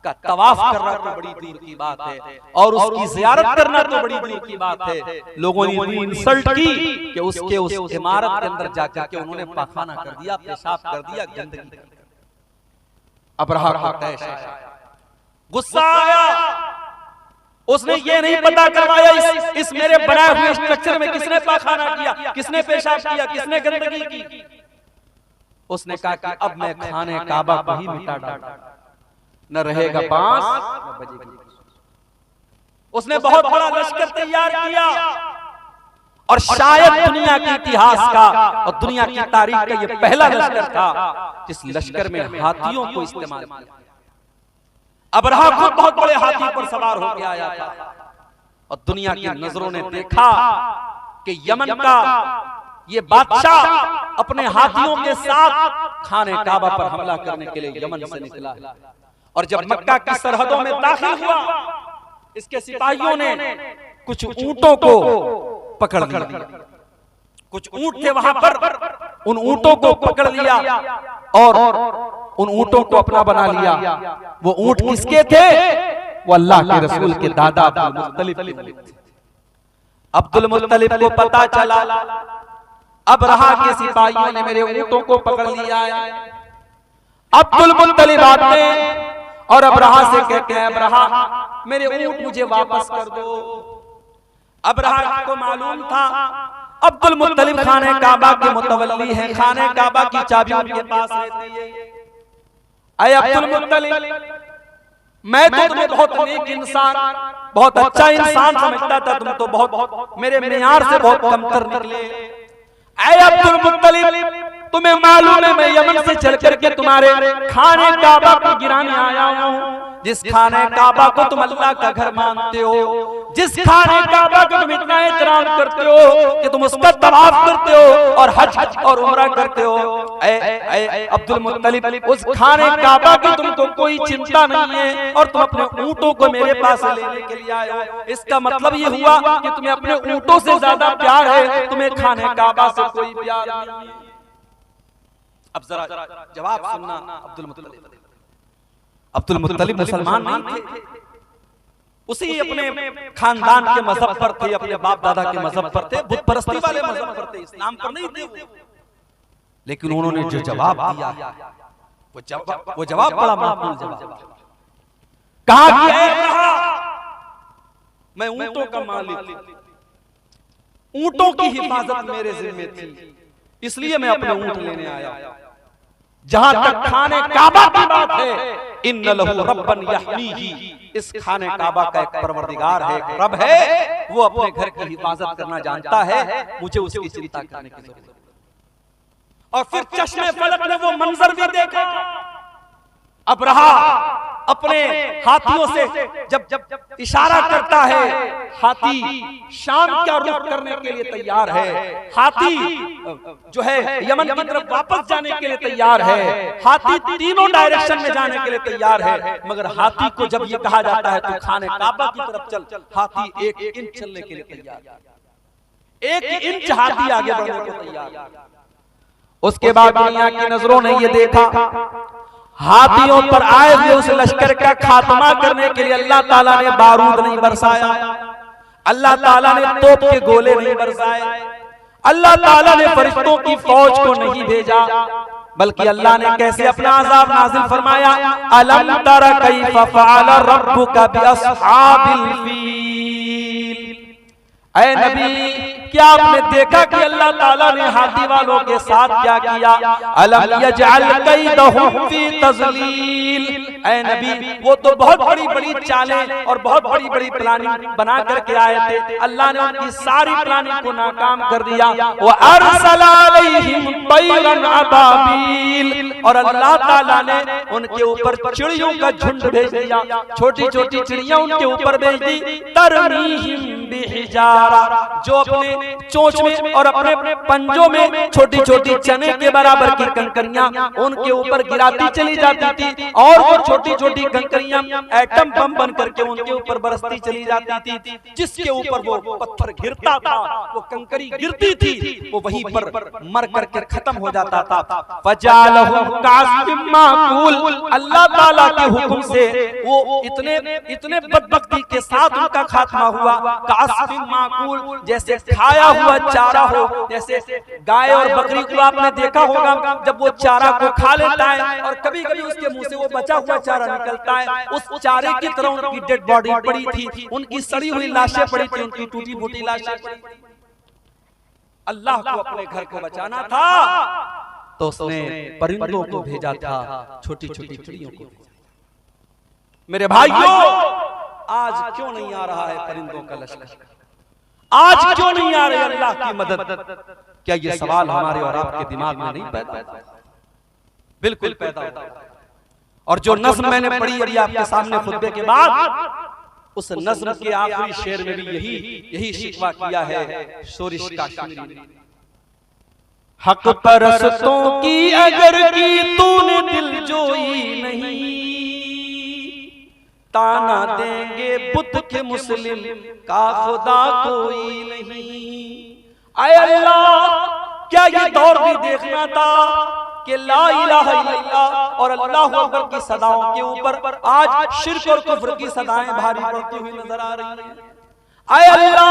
A: का तवाफ करना तो बड़ी दूर की बात है, और उसकी जियारत करना तो बड़ी दूर की बात है। लोगों ने इतनी इंसल्ट की कि उसके उस इमारत के अंदर जाकर के उन्होंने पाखाना कर दिया, पेशाब कर दिया, गंदगी कर दी। अब्राहा को तैश आया, गुस्सा आया। उसने ये नहीं पता करवाया इस मेरे बनाए हुए स्ट्रक्चर में किसने पाखाना किया, किसने पेशाब किया, किसने गंदगी की। उसने कहा कि अब मैं खाने काबा को ही मिटा डालूंगा, न रहेगा बांस न बजेगी। उसने बहुत बड़ा लश्कर तैयार किया, और शायद दुनिया के इतिहास का और दुनिया की तारीख का यह पहला लश्कर था जिस लश्कर में हाथियों को इस्तेमाल किया। अब्राहा खुद बहुत बड़े हाथी पर सवार होकर आया था, और दुनिया की नजरों ने देखा कि यमन का ये बादशाह अपने हाथियों के साथ खाने काबा पर हमला करने के लिए यमन से निकला है। और जब मक्का की सरहदों में दाखिल हुआ, इसके सिपाहियों ने कुछ ऊंटों को पकड़ लिया। कुछ ऊंट थे वहां पर, उन ऊंटों को पकड़ लिया और उन ऊंटों को अपना बना लिया। वो ऊंट किसके थे? वो अल्लाह के रसूल के दादा अब्दुल मुत्तलिब थे। अब्दुल मुत्तलिब को पता चला अब्राहा के सिपाहियों ने मेरे ऊंटों को पकड़ लिया है। अब्दुल मुत्तलिब आते और अब्राहा से कहते हैं, अब्राहा मेरे ऊंट मुझे वापस कर दो। अब्राहा को मालूम था अब्दुल मुत्तलिब खाने काबा के मुतवल्ली हैं, खाने काबा की चाबी उनके पास रहती है। अय अब्दुल मुत्तलिब, मैं तो तुम्हें बहुत नेक इंसान, बहुत अच्छा इंसान समझता था, तुम तो बहुत मेरे मेयार से बहुत कमतर निकले। अय अब्दुल मुत्तलिब, तुम्हें मालूम है मैं यमन से चल करके तुम्हारे खाने काबा को गिराने आया हूँ। जिस खाने काबा को तुम अल्लाह का घर मानते हो, जिस खाने काबा को तुम इतना एहतराम करते हो कि तुम उसका तवाफ करते हो और हज और उम्रा करते हो। अब्दुल मुत्तलिब, उस खाने काबा की तुमको कोई चिंता नहीं है और तुम अपने ऊंटों को मेरे पास लेने के लिए आए हो। इसका मतलब ये हुआ कि तुम्हें अपने ऊंटों से ज्यादा प्यार है, तुम्हें खाने काबा से कोई प्यार नहीं है। अब जरा जवाब सुनना अब्दुल मुत्तलिब। अब्दुल मुत्तलिब मुसलमान नहीं थे, उसी अपने खानदान के मजहब पर थे, अपने बाप दादा के मजहब पर थे, बुत परस्ती वाले मजहब पर थे, इस्लाम पर नहीं थे। लेकिन उन्होंने जो जवाब दिया वो जवाब बड़ा माकूल जवाब। कहा मैं ऊंटों का मालिक, ऊंटों की हिफाजत मेरे जिम्मे थी, इसलिए मैं अपने ऊंट लेने आया। जहां तक खाने काबा की बात है, इन्न लहू रब्बन यहमीही, इस खाने काबा का एक परवरदिगार है, एक रब है, वो अपने घर की हिफाजत करना जानता है, मुझे उसकी चिंता करने की जरूरत है। और फिर चश्मे फलक ने वो मंजर भी देखा। अब रहा अपने हाथियों से जब इशारा करता है, हाथी शाम का रुख करने के लिए तैयार है, हाथी जो है यमन की तरफ वापस जाने के लिए तैयार है, हाथी तीनों डायरेक्शन में जाने के लिए तैयार है। मगर हाथी को जब ये कहा जाता है तो खाने काबा की तरफ चल, हाथी 1 इंच चलने के लिए तैयार, 1 इंच हाथी आगे बढ़ने को तैयार। उसके बाद दुनिया की नजरों ने ये देखा, हाथियों पर आए हुए उस लश्कर का खात्मा करने के लिए अल्लाह ताला ने बारूद नहीं बरसाया, अल्लाह ताला ने तोप के गोले नहीं बरसाए, अल्लाह ताला ने फरिश्तों की फौज को नहीं भेजा, बल्कि अल्लाह ने कैसे अपना अज़ाब नाज़िल फरमाया। अलम तरा कैफ़ फ़अल रब्बुका बिअस्हाबिल फील, ऐ नबी क्या आपने देखा कि अल्लाह ताला ने हाथी वालों के साथ क्या किया। अलम यजअल कैदहुम फी तज़लील, ऐ नबी वो तो बहुत बड़ी बड़ी चालें और बहुत बड़ी बड़ी प्लानिंग बना करके आए थे, अल्लाह ने उनकी सारी प्लानिंग को नाकाम कर दिया। व अरसल अलैहिम तैरन अबाबील, और अल्लाह ताला ने उनके ऊपर चिड़ियों का झुंड भेज दिया, छोटी छोटी चिड़ियां उनके ऊपर भेज दी। तरमीहिम बिहिजारा, जो अपने चोंच में और अपने पंजों में छोटी छोटी चने के बराबर की कंकरियां उनके ऊपर गिराती चली जाती थी, और वो छोटी छोटी कंकरियां एटम बम बन करके उनके ऊपर बरसती चली जाती थी। जिसके ऊपर वो पत्थर गिरता था, वो कंकरी गिरती थी, वो वहीं पर मर करके खत्म हो जाता था। फजालहु कासिम माकूल, अल्लाह ताला के हुक्म से वो इतने बदबख्ती के साथ उनका खात्मा हुआ। कासिम माकूल, जैसे खाया हुआ चारा हो, जैसे गाय और बकरी को आपने देखा होगा जब वो चारा को खा लेता है और कभी कभी उसके मुंह से वो बचा हुआ चारा निकलता है, उस चारे की तरह उनकी डेड बॉडी पड़ी थी, उनकी सड़ी हुई लाशें पड़ी थी, उनकी टूटी फूटी लाशें पड़ी थी। अल्लाह को अपने घर को बचाना था तो उसने परिंदों को भेजा था, छोटी छोटी चिड़ियों को। मेरे भाइयों, आज क्यों नहीं आ रहा है परिंदों का लश्कर, आज क्यों नहीं आ रही अल्लाह की मदद? क्या ये सवाल हमारे और आपके दिमाग में नहीं पैदा होता? बिल्कुल पैदा होता है। और जो नज़्म मैंने पढ़ी अभी आपके सामने खुतबे के बाद, उस नज़्म के आखिरी शेर में भी यही शिकवा किया है शोरिश काश्मीरी ने। हक परस्तों की अगर की तूने दिल जोई नहीं, ताना देंगे बुत के मुस्लिम का खुदा कोई नहीं। आए अल्लाह, क्या ये दौर भी देखना था कि ला इलाहा इल्लल्लाह और अल्लाहु अकबर की सदाओं के ऊपर आज शिर्क और कुफ्र की सदाएं भारी पड़ती हुई नजर आ रही हैं। आए अल्लाह,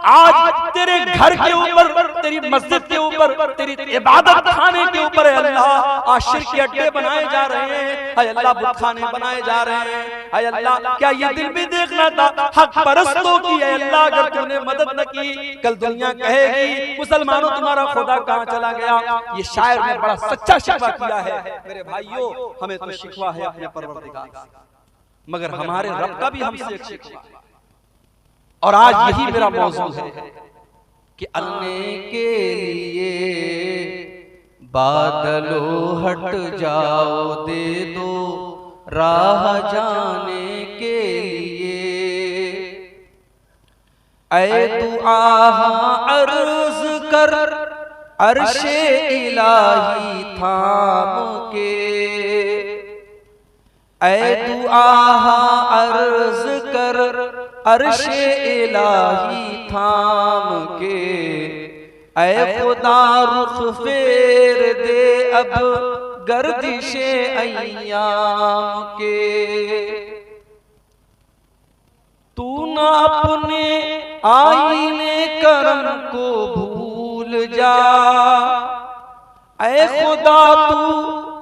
A: आज तेरे घर के ऊपर, तेरी मस्जिद के ऊपर, तेरी इबादत खाने के ऊपर है अल्लाह, आज शिर्क के अड्डे बनाए जा रहे हैं। आए अल्लाह, बुत खाने बनाए जा रहे हैं। आए अल्लाह, क्या ये दिल भी देखना था हक परस्तों की? है अल्लाह, अगर तूने मदद न की, कल दुनिया कहेगी मुसलमानों तुम्हारा खुदा कहाँ चला गया। ये शायर ने बड़ा सच्चा शिकवा किया है। मेरे भाइयों, हमें तो शिकवा है अपने परवरदिगार से, मगर हमारे रब का भी हमसे एक शिकवा है। और आज यही मेरा मौजू है कि अन्ने के लिए बादलों हट जाओ, दे दो राह जाने के लिए। ऐ दुआ अर्ज कर अर्शे इलाही थाम के, ऐ दुआ अर्ज कर अर्शे इलाही थाम के। ऐ खुदा रुख फेर दे अब गर्दिशे अय्याम के। न अपने आईने करम को भूल जा। ऐ खुदा तू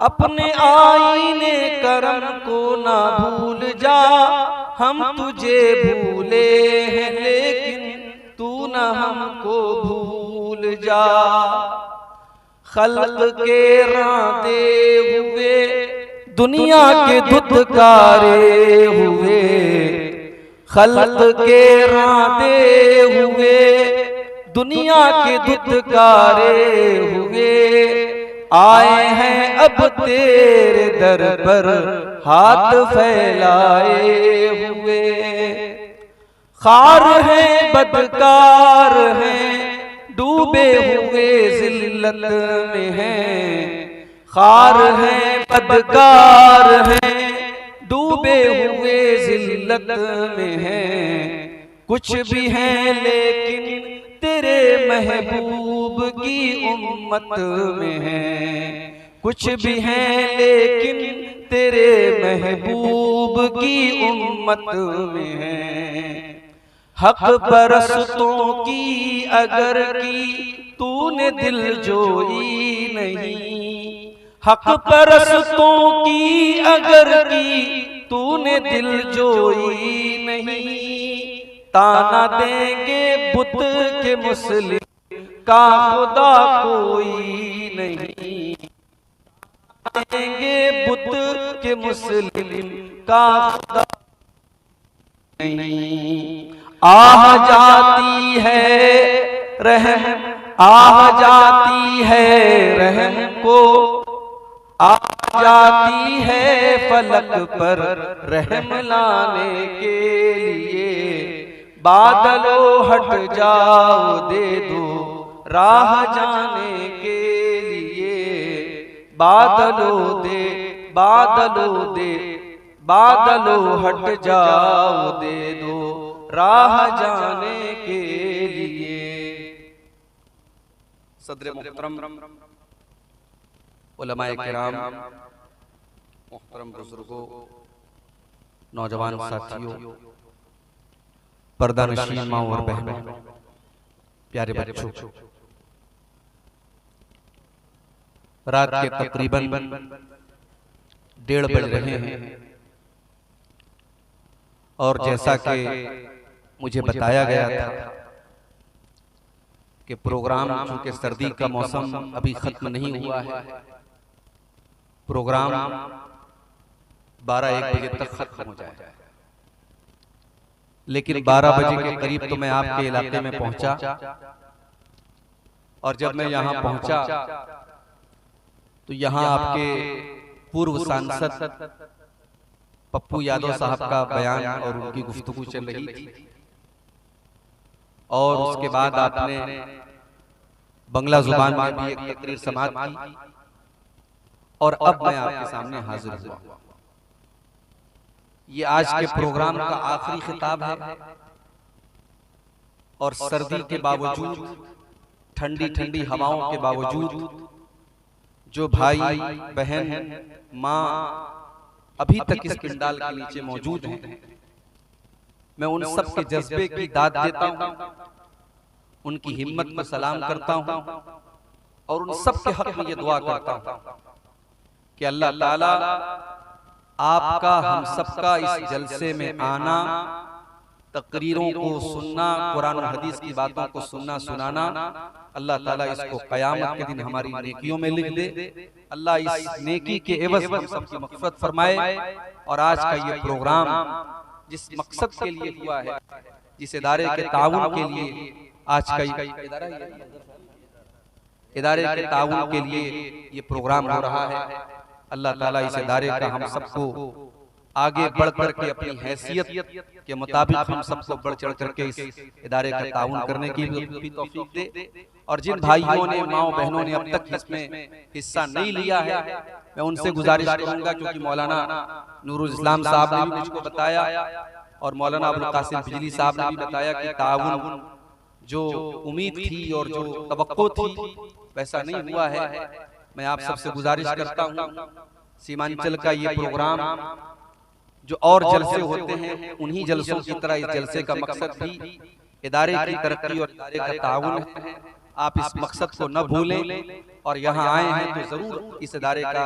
A: अपने आईने करम को ना भूल जा। हम तुझे भूले हैं लेकिन तू न हमको भूल जा। खल्क के रांदे हुए दुनिया के धुतकारे हुए, खल्क के रांदे हुए दुनिया के धुतकारे हुए, आए हैं अब तेरे दर पर हाथ फैलाए हुए। खार हैं बदकार हैं डूबे हुए जिल्लत में हैं, खार हैं बदकार हैं डूबे हुए जिल्लत में हैं। कुछ भी हैं लेकिन तेरे महबूब की उम्मत में हैं। कुछ भी हैं लेकिन तेरे महबूब की उम्मत में हैं। हक परस्तों की अगर की तूने दिल जोई नहीं, हक परस्तों की अगर की तूने दिल जोई नहीं, ताना देंगे बुत के मुस्लिम का खुदा कोई नहीं, देंगे बुत के मुस्लिम का खुदा नहीं। आह जाती है रहम, आह जाती है रहम को, आ जाती है फलक पर रहम लाने के लिए। बादलों हट जाओ दे दो राह जाने के लिए। बादलों दे, बादलों दे, बादलों हट जाओ दे दो राह जाने के लिए। सदर मुहतरम उलमाए किराम, मुहतरम बुजुर्गों, नौजवान साथियों, पर्दा नशीन माँ और बहनों, प्यारे बच्चों, रात के तकरीबन 1:30 बज रहे हैं और जैसा कि मुझे बताया गया था कि प्रोग्राम, चूंकि सर्दी का मौसम अभी खत्म नहीं हुआ है, प्रोग्राम 12-1 बजे तक खत्म हो जाएगा। लेकिन 12 बजे के करीब तो मैं आपके इलाके में पहुंचा, और जब मैं यहां पहुंचा तो यहां आपके पूर्व सांसद पप्पू यादव साहब का बयान और उनकी गुफ्तगू चल रही थी, और उसके बाद आपने बंगला जुबान में भी एक तकरीर समाअत की, और अब मैं आपके सामने हाजिर हुआ। ये आज के प्रोग्राम का आखिरी खिताब है, और सर्दी के बावजूद, ठंडी ठंडी हवाओं के बावजूद जो भाई बहन माँ अभी तक इस पंडाल के नीचे मौजूद हैं, मैं उन सब के जज्बे की दाद देता हूं, उनकी हिम्मत को सलाम करता हूं, और उन सब के हक में ये दुआ करता हूं कि अल्लाह ताला आपका, हम सबका इस जलसे में आना, तकरीरों को सुनना, कुरान और हदीस की बातों को सुनना सुनाना, अल्लाह ताला इसको क़यामत के दिन हमारी नेकियों में लिख दे। अल्लाह इस नेकी के एवज़ हम सबकी मग़फ़िरत फरमाए। और आज का ये प्रोग्राम जिस मकसद के लिए हुआ है, जिस इदारे के ताउन के लिए आज का इदारे के ताउन के लिए ये प्रोग्राम हो रहा है, अल्लाह ताला इस इदारे का हम सबको आगे बढ़ करके अपनी हैसियत के मुताबिक हम सबको बढ़ चढ़ करके इस इदारे का ताउन करने की भी तौफीक दे। और जिन भाइयों ने, माओ बहनों ने अब तक इसमें हिस्सा नहीं लिया है, मैं उनसे गुजारिश करूंगा, क्योंकि मौलाना नूरुल इस्लाम साहब ने भी मुझको बताया और मौलाना अबुल कासिम बिजली साहब ने भी बताया कि ताउन जो उम्मीद थी और जो तवक्को थी वैसा नहीं हुआ है। मैं आप सबसे गुजारिश करता हूँ, सीमांचल का ये प्रोग्राम जो और जलसे होते हैं उन्हीं जलसों की तरह इस जलसे का मकसद भी इदारे की तरक्की और इदारे का ताउन है। आप इस मकसद को न भूलें और यहाँ आए हैं तो जरूर इस इदारे का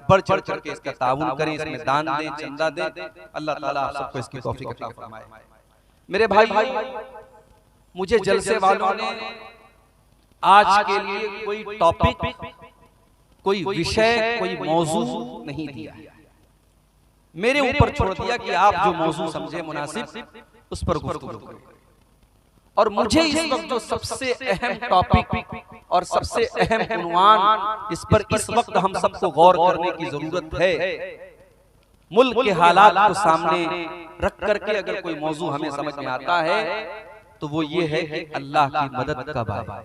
A: बढ़ चढ़ करके इसका ताउन करें, इसमें दान दें, चंदा दें। अल्लाह ताला आप सबको इसकी तौफीक अता फरमाए। मेरे भाई, मुझे जलसे वालों ने आज के लिए कोई टॉपिक, कोई विषय, कोई मौजू नहीं दिया, मेरे ऊपर छोड़ दिया कि आप जो मौजू समझे मुनासिब उस पर गुफ्तगू करें। और मुझे इस वक्त जो सबसे अहम टॉपिक और सबसे अहम उन्वान इस पर इस वक्त हम सबको गौर करने की जरूरत है, मुल्क के हालात को सामने रख करके अगर कोई मौजू हमें समझ में आता है तो वो ये है कि अल्लाह की मदद कब आए।